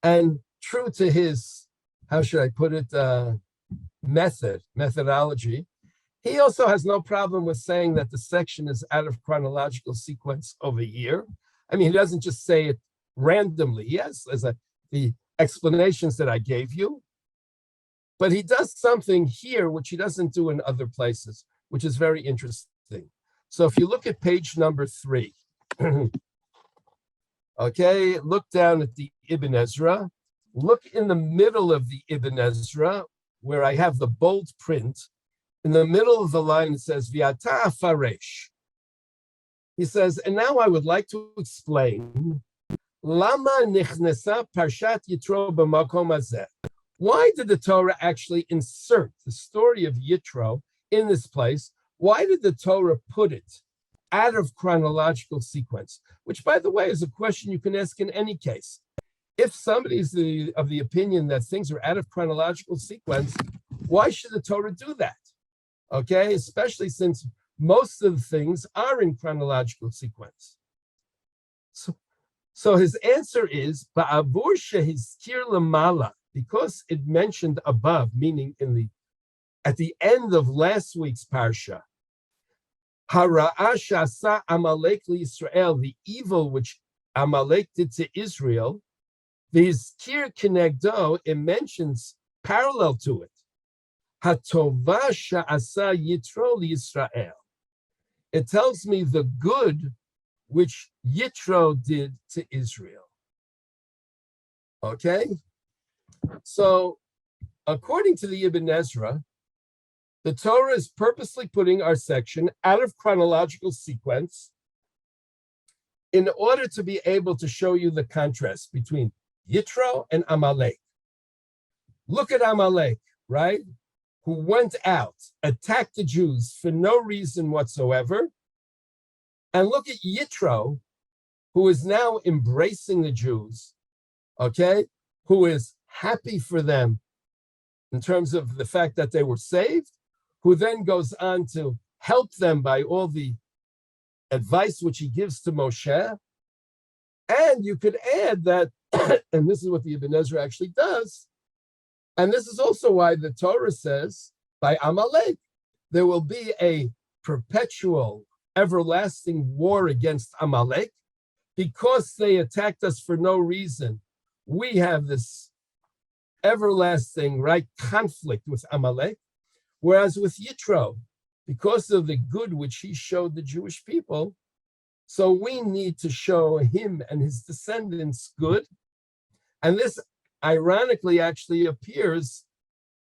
and true to his, how should I put it, methodology. He also has no problem with saying that the section is out of chronological sequence over here. I mean, he doesn't just say it randomly. Yes, as the explanations that I gave you. But he does something here which he doesn't do in other places, which is very interesting. So if you look at page number 3, okay, look down at the Ibn Ezra. Look in the middle of the Ibn Ezra, where I have the bold print. In the middle of the line, it says, V'ata faresh. He says, and now I would like to explain, Lama nichnesa Parashat Yitro b'makom hazeh. Why did the Torah actually insert the story of Yitro in this place? Why did the Torah put it out of chronological sequence? Which, by the way, is a question you can ask in any case. If somebody's of the opinion that things are out of chronological sequence, why should the Torah do that? Okay, especially since most of the things are in chronological sequence. So his answer is, Ba'abur shehizkir lamala, because it mentioned above, meaning at the end of last week's parsha, Hara'a shasa Amalek liYisrael, the evil which Amalek did to Israel, the Hizkir Kenegdo, it mentions parallel to it. Hatova sha'asa Yitro liYisrael. It tells me the good which Yitro did to Israel. Okay? So, according to the Ibn Ezra, the Torah is purposely putting our section out of chronological sequence in order to be able to show you the contrast between Yitro and Amalek. Look at Amalek, right? Who went out, attacked the Jews for no reason whatsoever. And look at Yitro, who is now embracing the Jews, okay? Who is happy for them in terms of the fact that they were saved, who then goes on to help them by all the advice which he gives to Moshe. And you could add that, and this is what the Ibn Ezra actually does, and this is also why the Torah says, by Amalek, there will be a perpetual, everlasting war against Amalek, because they attacked us for no reason. We have this everlasting, right, conflict with Amalek, whereas with Yitro, because of the good which he showed the Jewish people, so we need to show him and his descendants good. And this ironically actually appears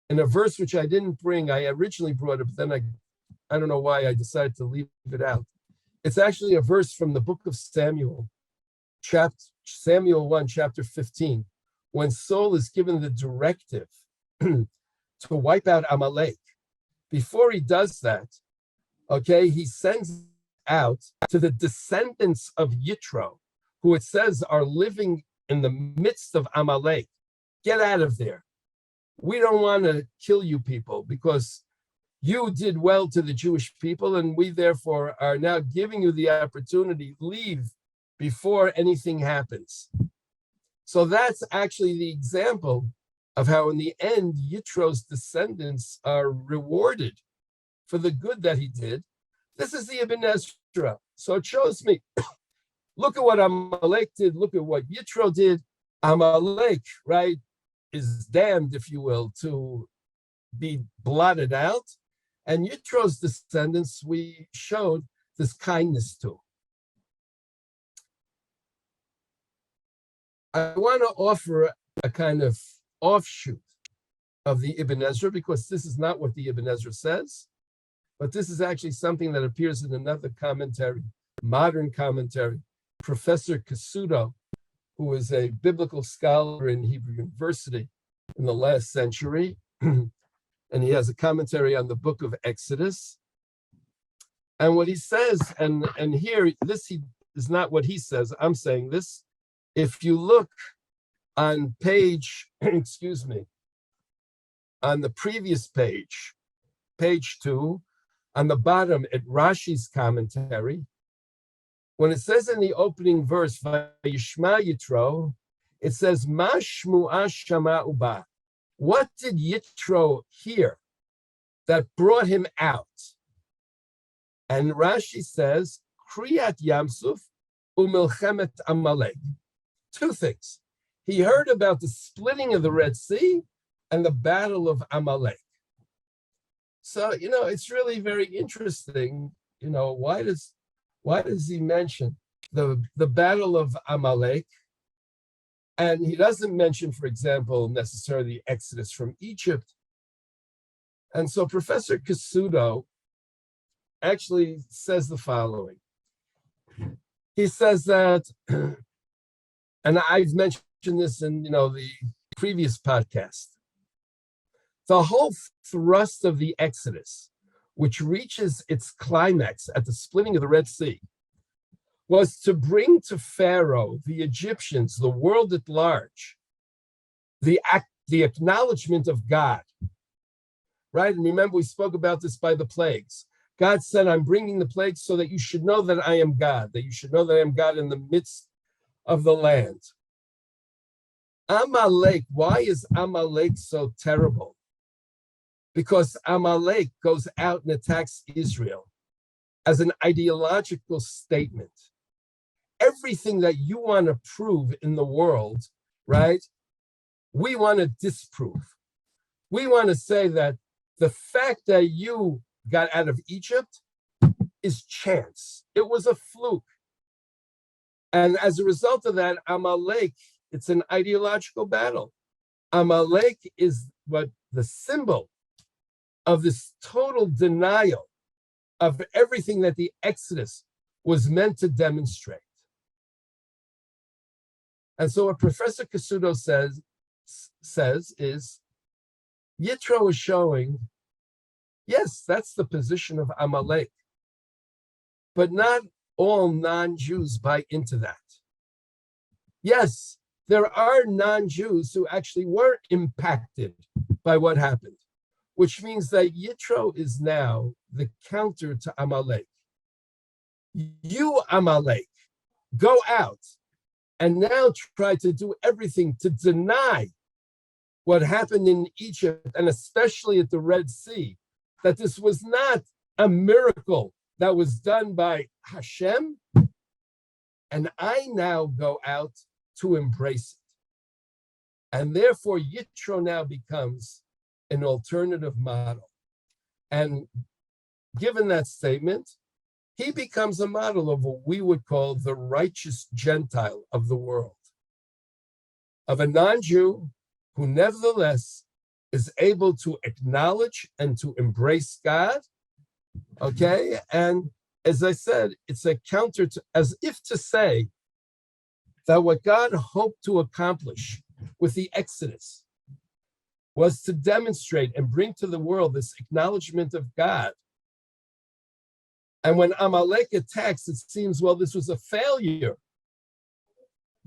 in a verse which I didn't bring. I originally brought it, but then I don't know why I decided to leave it out. It's actually a verse from the book of Samuel, Samuel 1, chapter 15, when Saul is given the directive to wipe out Amalek. Before he does that, okay, he sends out to the descendants of Yitro, who it says are living in the midst of Amalek. Get out of there. We don't want to kill you people because you did well to the Jewish people, and we therefore are now giving you the opportunity to leave before anything happens. So that's actually the example of how in the end Yitro's descendants are rewarded for the good that he did. This is the Ibn Ezra. So it shows me, look at what Amalek did, look at what Yitro did. Amalek, right, is damned, if you will, to be blotted out. And Yitro's descendants, we showed this kindness to. I want to offer a kind of offshoot of the Ibn Ezra, because this is not what the Ibn Ezra says, but this is actually something that appears in another commentary, modern commentary. Professor Kasuto, who is a biblical scholar in Hebrew University in the last century, and he has a commentary on the book of Exodus. And what he says, and here, this is not what he says, I'm saying this. If you look on page, excuse me, on the previous page, page 2, on the bottom at Rashi's commentary, when it says in the opening verse, Vayishma Yitro, it says, Ma shmu'a shama uba. What did Yitro hear? that brought him out. And Rashi says, Kriyat Yamsuf u'milchemet Amalek. Two things. He heard about the splitting of the Red Sea and the battle of Amalek. So, it's really very interesting. Why does he mention the battle of Amalek? And he doesn't mention, for example, necessarily the Exodus from Egypt. And so Professor Casuto actually says the following. He says that, and I've mentioned this in the previous podcast, the whole thrust of the Exodus, which reaches its climax at the splitting of the Red Sea, was to bring to Pharaoh, the Egyptians, the world at large, the acknowledgement of God, right? And remember, we spoke about this by the plagues. God said, I'm bringing the plagues so that you should know that I am God, that you should know that I am God in the midst of the land. Amalek, why is Amalek so terrible? Because Amalek goes out and attacks Israel as an ideological statement. Everything that you want to prove in the world, right, we want to disprove. We want to say that the fact that you got out of Egypt is chance. It was a fluke. And as a result of that, Amalek, it's an ideological battle. Amalek is what the symbol of this total denial of everything that the Exodus was meant to demonstrate. And so what Professor Casuto says is, Yitro is showing, yes, that's the position of Amalek, but not all non-Jews buy into that. Yes, there are non-Jews who actually were impacted by what happened, which means that Yitro is now the counter to Amalek. You, Amalek, go out and now try to do everything to deny what happened in Egypt, and especially at the Red Sea, that this was not a miracle that was done by Hashem, and I now go out to embrace it. And therefore, Yitro now becomes an alternative model. And given that statement, he becomes a model of what we would call the righteous Gentile of the world, of a non-Jew who nevertheless is able to acknowledge and to embrace God, okay? And as I said, it's a counter to, as if to say that what God hoped to accomplish with the Exodus was to demonstrate and bring to the world this acknowledgement of God. And when Amalek attacks, it seems, well, this was a failure.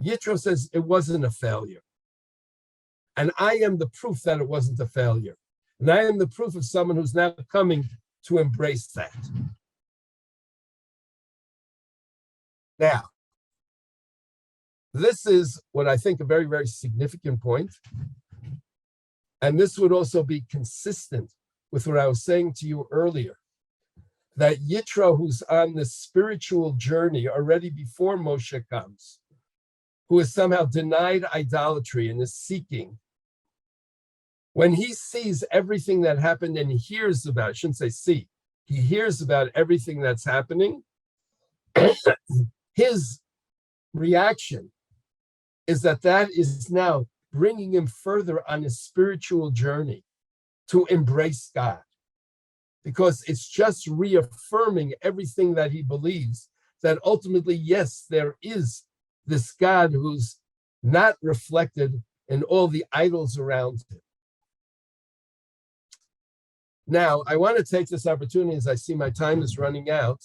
Yitro says it wasn't a failure. And I am the proof that it wasn't a failure. And I am the proof of someone who's now coming to embrace that. Now, this is what I think a very, very significant point. And this would also be consistent with what I was saying to you earlier, that Yitro, who's on this spiritual journey already before Moshe comes, who has somehow denied idolatry and is seeking, when he sees everything that happened and he hears about, I shouldn't say see, he hears about everything that's happening, his reaction is that is now bringing him further on his spiritual journey to embrace God, because it's just reaffirming everything that he believes, that ultimately, yes, there is this God who's not reflected in all the idols around him. Now, I want to take this opportunity, as I see my time is running out,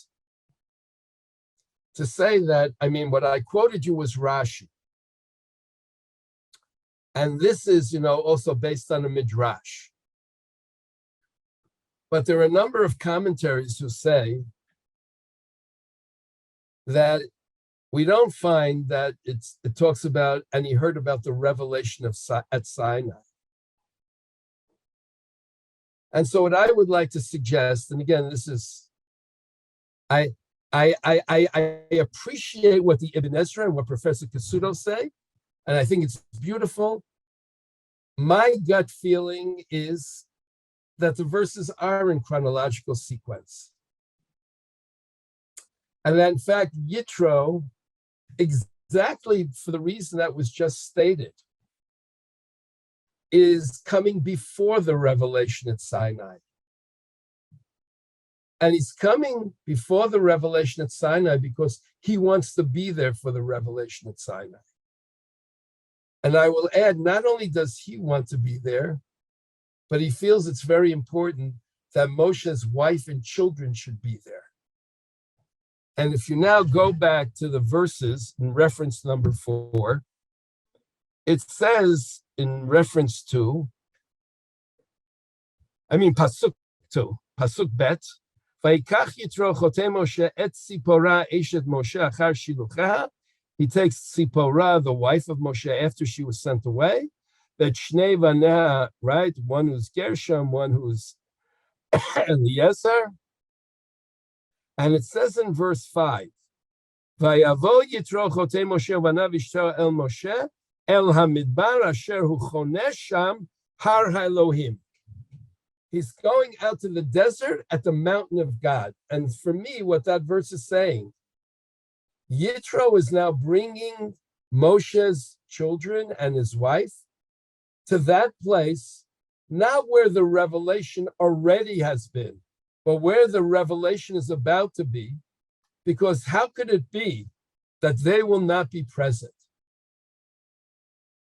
to say that, what I quoted you was Rashi. And this is, also based on a midrash. But there are a number of commentaries who say that we don't find that it talks about, and he heard about the revelation at Sinai. And so what I would like to suggest, and again, this is, I appreciate what the Ibn Ezra and what Professor Kasuto say, and I think it's beautiful. My gut feeling is that the verses are in chronological sequence. And that in fact, Yitro, exactly for the reason that was just stated, is coming before the revelation at Sinai. And he's coming before the revelation at Sinai because he wants to be there for the revelation at Sinai. And I will add, not only does he want to be there, but he feels it's very important that Moshe's wife and children should be there. And if you now go back to the verses in reference number 4, it says in reference to, Pasuk 2, Pasuk Bet, Vayikach Yitro chote Moshe et Tzipora eshet Moshe achar shilucheha. He takes Tzipora, the wife of Moshe, after she was sent away. That Shnei Vaneh, right? One who's Gershom, one who's Eliezer. And it says in verse 5, Vayavo Yitro chote Moshe vanav ishto el Moshe el hamidbar asher hu chonesh sham har haElohim. He's going out to the desert at the mountain of God. And for me, what that verse is saying, Yitro is now bringing Moshe's children and his wife to that place, not where the revelation already has been, but where the revelation is about to be, because how could it be that they will not be present?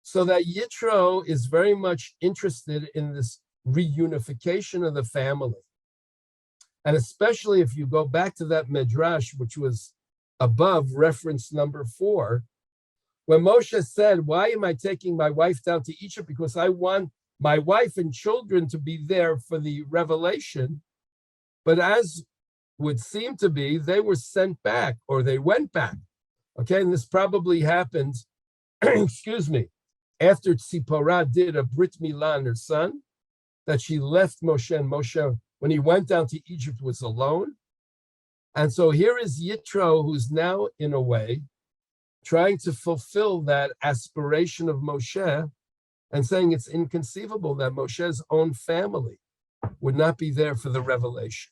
So that Yitro is very much interested in this reunification of the family. And especially if you go back to that Midrash, which was above reference number 4, when Moshe said, why am I taking my wife down to Egypt? Because I want my wife and children to be there for the revelation. But as would seem to be, they were sent back, or they went back. Okay, and this probably happened, excuse me, after Tzipporah did a Brit Milah on her son, that she left Moshe, and Moshe, when he went down to Egypt, was alone. And so here is Yitro, who's now, in a way, trying to fulfill that aspiration of Moshe and saying it's inconceivable that Moshe's own family would not be there for the revelation.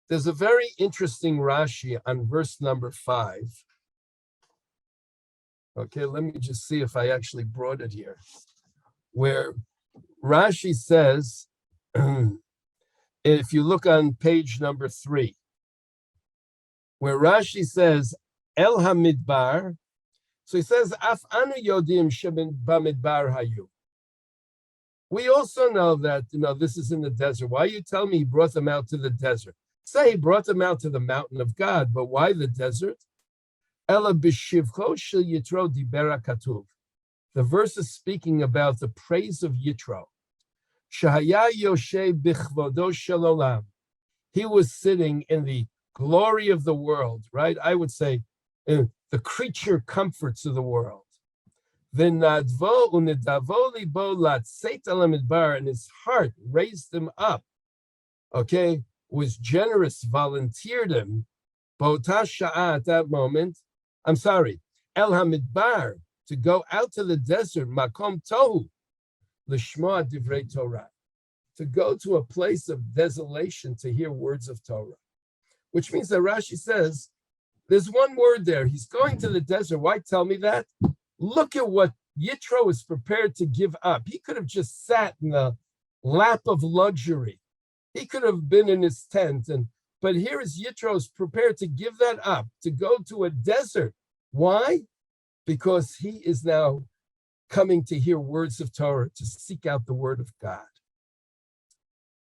There's a very interesting Rashi on verse number 5. Okay, let me just see if I actually brought it here, where Rashi says, if you look on page number 3, where Rashi says, El Hamidbar, so he says, Af anu yodim sheben bamidbar hayu. We also know that, this is in the desert. Why you tell me he brought them out to the desert? Say he brought them out to the mountain of God, but why the desert? Ela b'shivcho shel Yitro dibera katuv. The verse is speaking about the praise of Yitro. Shahaya yoshe bichvodo shel olam. He was sitting in the glory of the world, right? I would say in the creature comforts of the world. V'nadvo unedavo libo latzeit al hamidbar, and his heart raised him up. Okay, was generous, volunteered him. B'ota sha'ah, at that moment. I'm sorry, El Hamidbar, to go out to the desert, Makom Tohu, L'shma Divrei Torah, to go to a place of desolation to hear words of Torah. Which means that Rashi says, there's one word there. He's going to the desert. Why tell me that? Look at what Yitro is prepared to give up. He could have just sat in the lap of luxury. He could have been in his tent, but here is Yitro prepared to give that up, to go to a desert. Why? Because he is now coming to hear words of Torah, to seek out the word of God.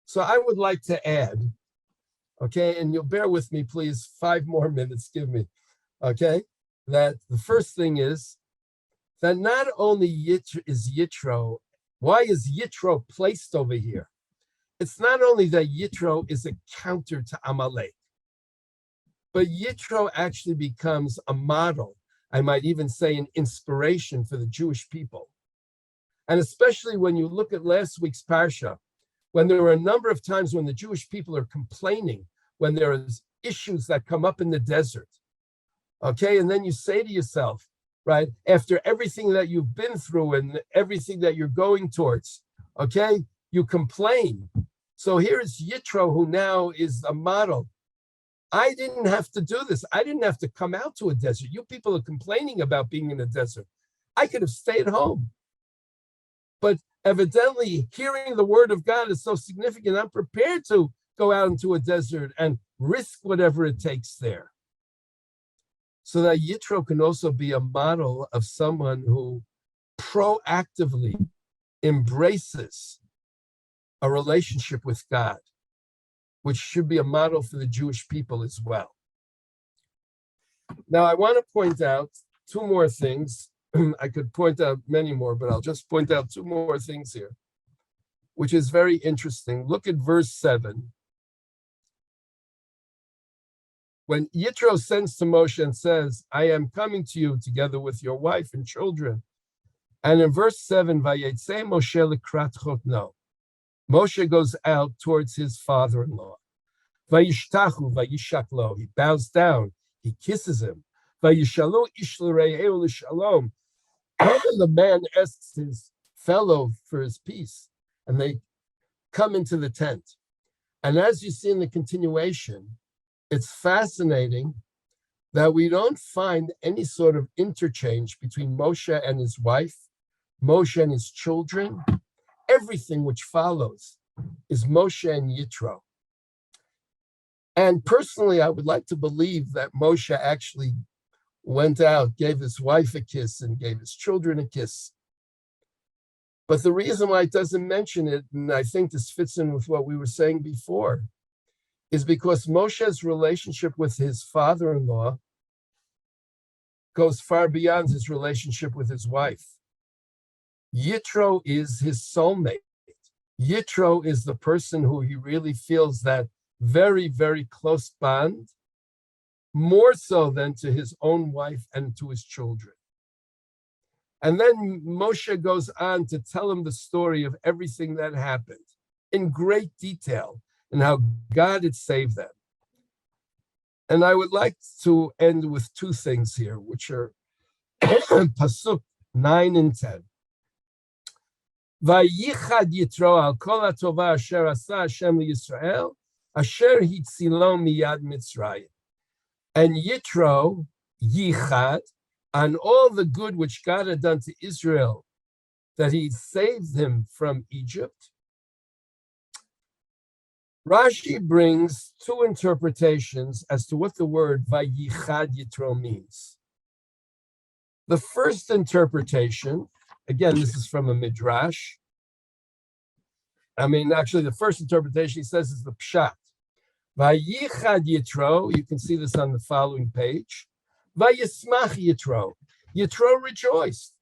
So I would like to add, okay, and you'll bear with me, please, 5 more minutes, give me, okay, that the first thing is that not only is Yitro, why is Yitro placed over here? It's not only that Yitro is a counter to Amalek, but Yitro actually becomes a model, I might even say an inspiration for the Jewish people. And especially when you look at last week's Parsha, when there are a number of times when the Jewish people are complaining, when there is issues that come up in the desert, okay? And then you say to yourself, right, after everything that you've been through and everything that you're going towards, okay, you complain. So here's Yitro, who now is a model. I didn't have to do this. I didn't have to come out to a desert. You people are complaining about being in a desert. I could have stayed home. But evidently, hearing the word of God is so significant. I'm prepared to go out into a desert and risk whatever it takes there. So that Yitro can also be a model of someone who proactively embraces a relationship with God, which should be a model for the Jewish people as well. Now, I want to point out two more things. I could point out many more, but I'll just point out two more things here, which is very interesting. Look at verse 7. When Yitro sends to Moshe and says, I am coming to you together with your wife and children. And in verse 7, Vayetze Moshe lekrat chotno. Moshe goes out towards his father-in-law. Vayishtachu vayishaklo. He bows down. He kisses him. Vayishalu ish l're'eu l'shalom. The man asks his fellow for his peace, and they come into the tent. And as you see in the continuation, it's fascinating that we don't find any sort of interchange between Moshe and his wife, Moshe and his children. Everything which follows is Moshe and Yitro. And personally, I would like to believe that Moshe actually went out, gave his wife a kiss, and gave his children a kiss. But the reason why it doesn't mention it, and I think this fits in with what we were saying before, is because Moshe's relationship with his father-in-law goes far beyond his relationship with his wife. Yitro is his soulmate. Yitro is the person who he really feels that very, very close bond, more so than to his own wife and to his children. And then Moshe goes on to tell him the story of everything that happened in great detail and how God had saved them. And I would like to end with two things here, which are Pasuk 9 and 10. Vayichad Yitro al kol hatova asher asa Hashem liYisrael, asher hitzilo miyad Mitzrayim. And Yitro, Yichad, on all the good which God had done to Israel, that he saved him from Egypt. Rashi brings two interpretations as to what the word Vayichad Yitro means. The first interpretation, again, this is from a midrash. Actually, the first interpretation he says is the pshat. Vayichad Yitro, you can see this on the following page. Vayismach Yitro. Yitro rejoiced,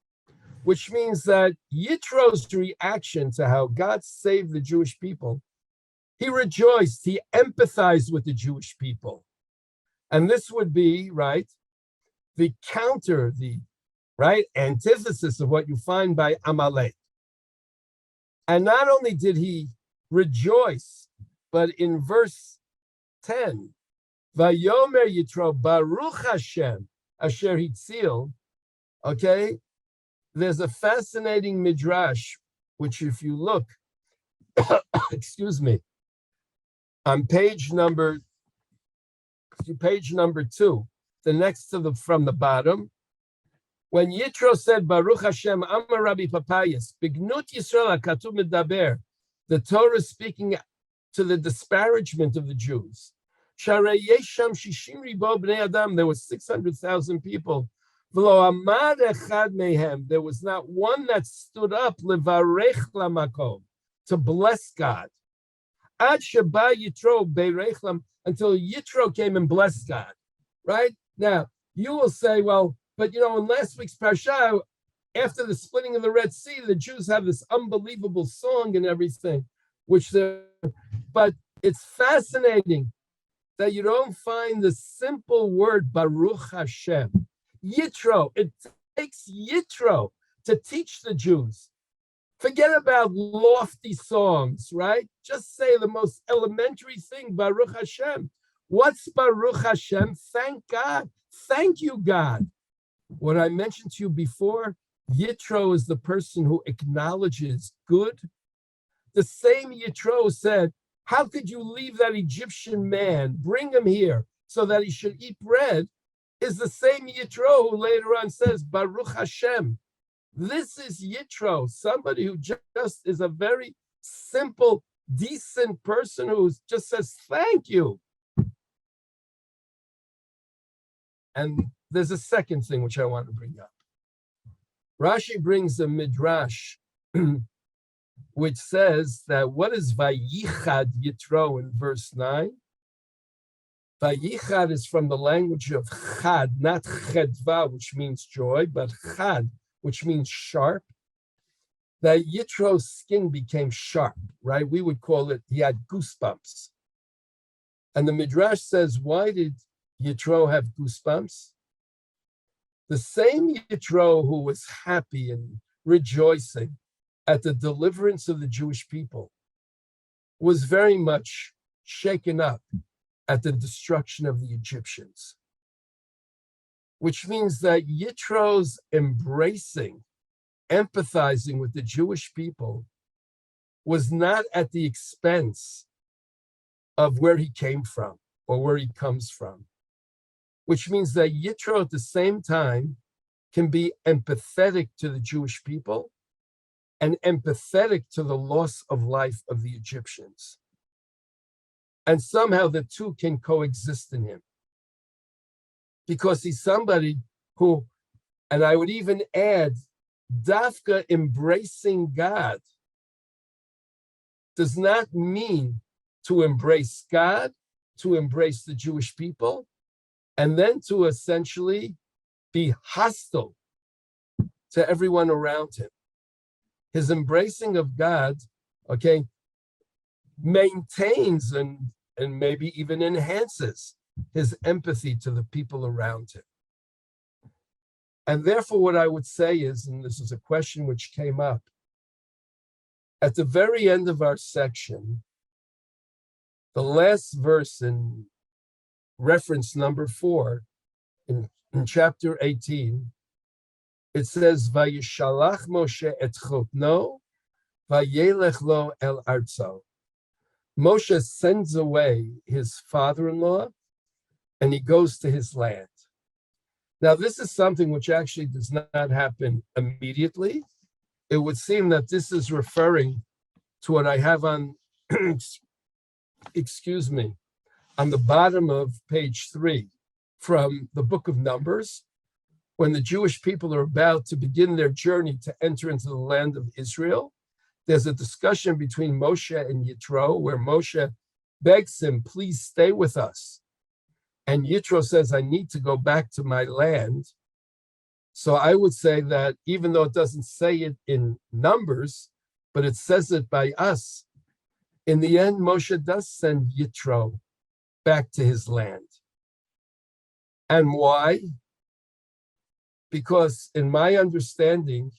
which means that Yitro's reaction to how God saved the Jewish people, he rejoiced, he empathized with the Jewish people. And this would be, right, the counter, the right antithesis of what you find by Amalek. And not only did he rejoice, but in verse 10, Vayomer Yitro Baruch Hashem Asher Hitzil, okay, there's a fascinating midrash, which if you look, excuse me, on page number 2, the next to the from the bottom, when Yitro said Baruch Hashem Amar Rabbi Papayas, Bignut Yisrael HaKatuv Medaber, the Torah is speaking to the disparagement of the Jews. Sharei Yesham Shishim Ribo Bnei Adam, there was 600,000 people. V'lo amad echad mehem, there was not one that stood up levarech lamakom, to bless God. Ad sheba Yitro beirech lam, until Yitro came and blessed God. Right? Now, you will say, well, but in last week's Parsha, after the splitting of the Red Sea, the Jews have this unbelievable song and everything, but it's fascinating that you don't find the simple word Baruch Hashem. Yitro, it takes Yitro to teach the Jews Forget about lofty songs, right? Just say the most elementary thing, Baruch Hashem. What's Baruch Hashem? Thank God. Thank you, God. What I mentioned to you before, Yitro is the person who acknowledges good. The same Yitro said, how could you leave that Egyptian man, bring him here so that he should eat bread, is the same Yitro who later on says, Baruch Hashem. This is Yitro, somebody who just is a very simple, decent person who just says, thank you. And there's a second thing which I want to bring up. Rashi brings a midrash which says that what is Vayichad Yitro in verse 9? Vayichad is from the language of Chad, not Chedva, which means joy, but Chad, which means sharp. That Yitro's skin became sharp, right? We would call it, he had goosebumps. And the midrash says, why did Yitro have goosebumps? The same Yitro who was happy and rejoicing at the deliverance of the Jewish people was very much shaken up at the destruction of the Egyptians, which means that Yitro's embracing, empathizing with the Jewish people was not at the expense of where he came from or where he comes from, which means that Yitro at the same time can be empathetic to the Jewish people and empathetic to the loss of life of the Egyptians. And somehow the two can coexist in him. Because he's somebody who, and I would even add, Dafka embracing God does not mean to embrace God, to embrace the Jewish people, and then to essentially be hostile to everyone around him. His embracing of God, okay, maintains and maybe even enhances his empathy to the people around him. And therefore, what I would say is, and this is a question which came up, at the very end of our section, the last verse in reference number 4, in chapter 18, it says, Vayishalach Moshe et chotno, vayelech lo el arzo. Moshe sends away his father-in-law, and he goes to his land. Now, this is something which actually does not happen immediately. It would seem that this is referring to what I have on, excuse me, on the bottom of page 3 from the book of Numbers, when the Jewish people are about to begin their journey to enter into the land of Israel. There's a discussion between Moshe and Yitro where Moshe begs him, please stay with us. And Yitro says, I need to go back to my land. So I would say that even though it doesn't say it in Numbers, but it says it by us, in the end, Moshe does send Yitro back to his land. And why? Because in my understanding,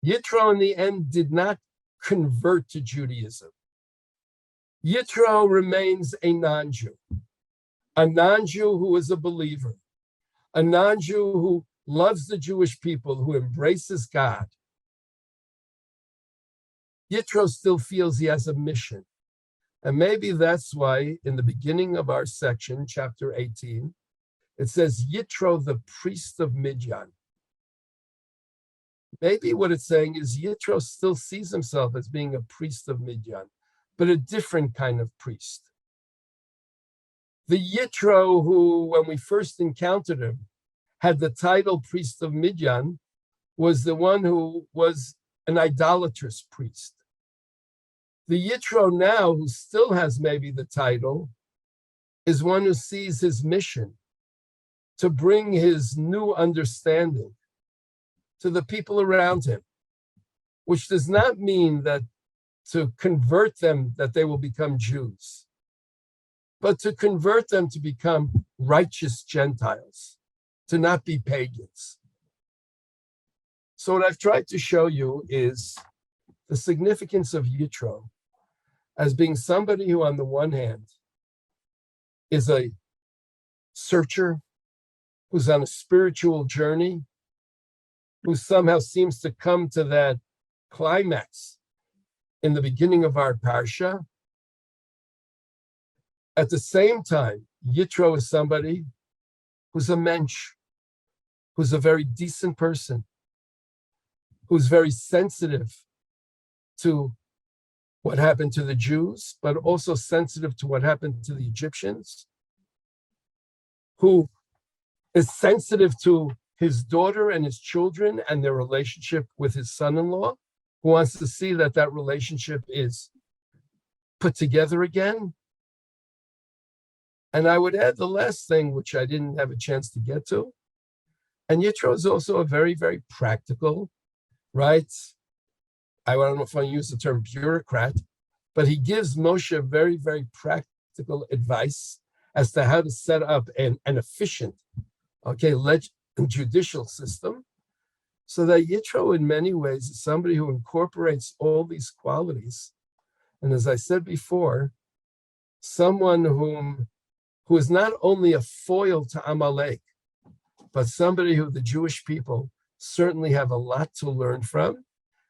Yitro in the end did not convert to Judaism. Yitro remains a non-Jew who is a believer, a non-Jew who loves the Jewish people, who embraces God. Yitro still feels he has a mission. And maybe that's why in the beginning of our section, chapter 18, it says Yitro, the priest of Midian. Maybe what it's saying is Yitro still sees himself as being a priest of Midian, but a different kind of priest. The Yitro who, when we first encountered him, had the title priest of Midian, was the one who was an idolatrous priest. The Yitro now, who still has maybe the title, is one who sees his mission to bring his new understanding to the people around him, which does not mean that to convert them, that they will become Jews, but to convert them to become righteous Gentiles, to not be pagans. So what I've tried to show you is the significance of Yitro as being somebody who, on the one hand, is a searcher, who's on a spiritual journey, who somehow seems to come to that climax in the beginning of our parsha. At the same time, Yitro is somebody who's a mensch, who's a very decent person, who's very sensitive to what happened to the Jews, but also sensitive to what happened to the Egyptians, who is sensitive to his daughter and his children and their relationship with his son-in-law, who wants to see that that relationship is put together again. And I would add the last thing, which I didn't have a chance to get to. And Yitro is also a very, very practical, right? I don't know if I use the term bureaucrat, but he gives Moshe very, very practical advice as to how to set up an efficient, judicial system, so that Yitro in many ways is somebody who incorporates all these qualities. And as I said before, someone who is not only a foil to Amalek, but somebody who the Jewish people certainly have a lot to learn from.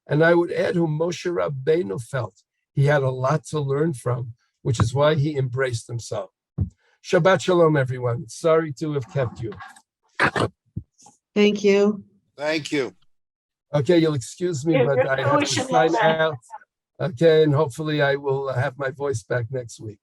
And I would add who Moshe Rabbeinu felt he had a lot to learn from, which is why he embraced himself. Shabbat Shalom, everyone. Sorry to have kept you. Thank you. Thank you. Okay, you'll excuse me, but I have to sign out. Okay, and hopefully I will have my voice back next week.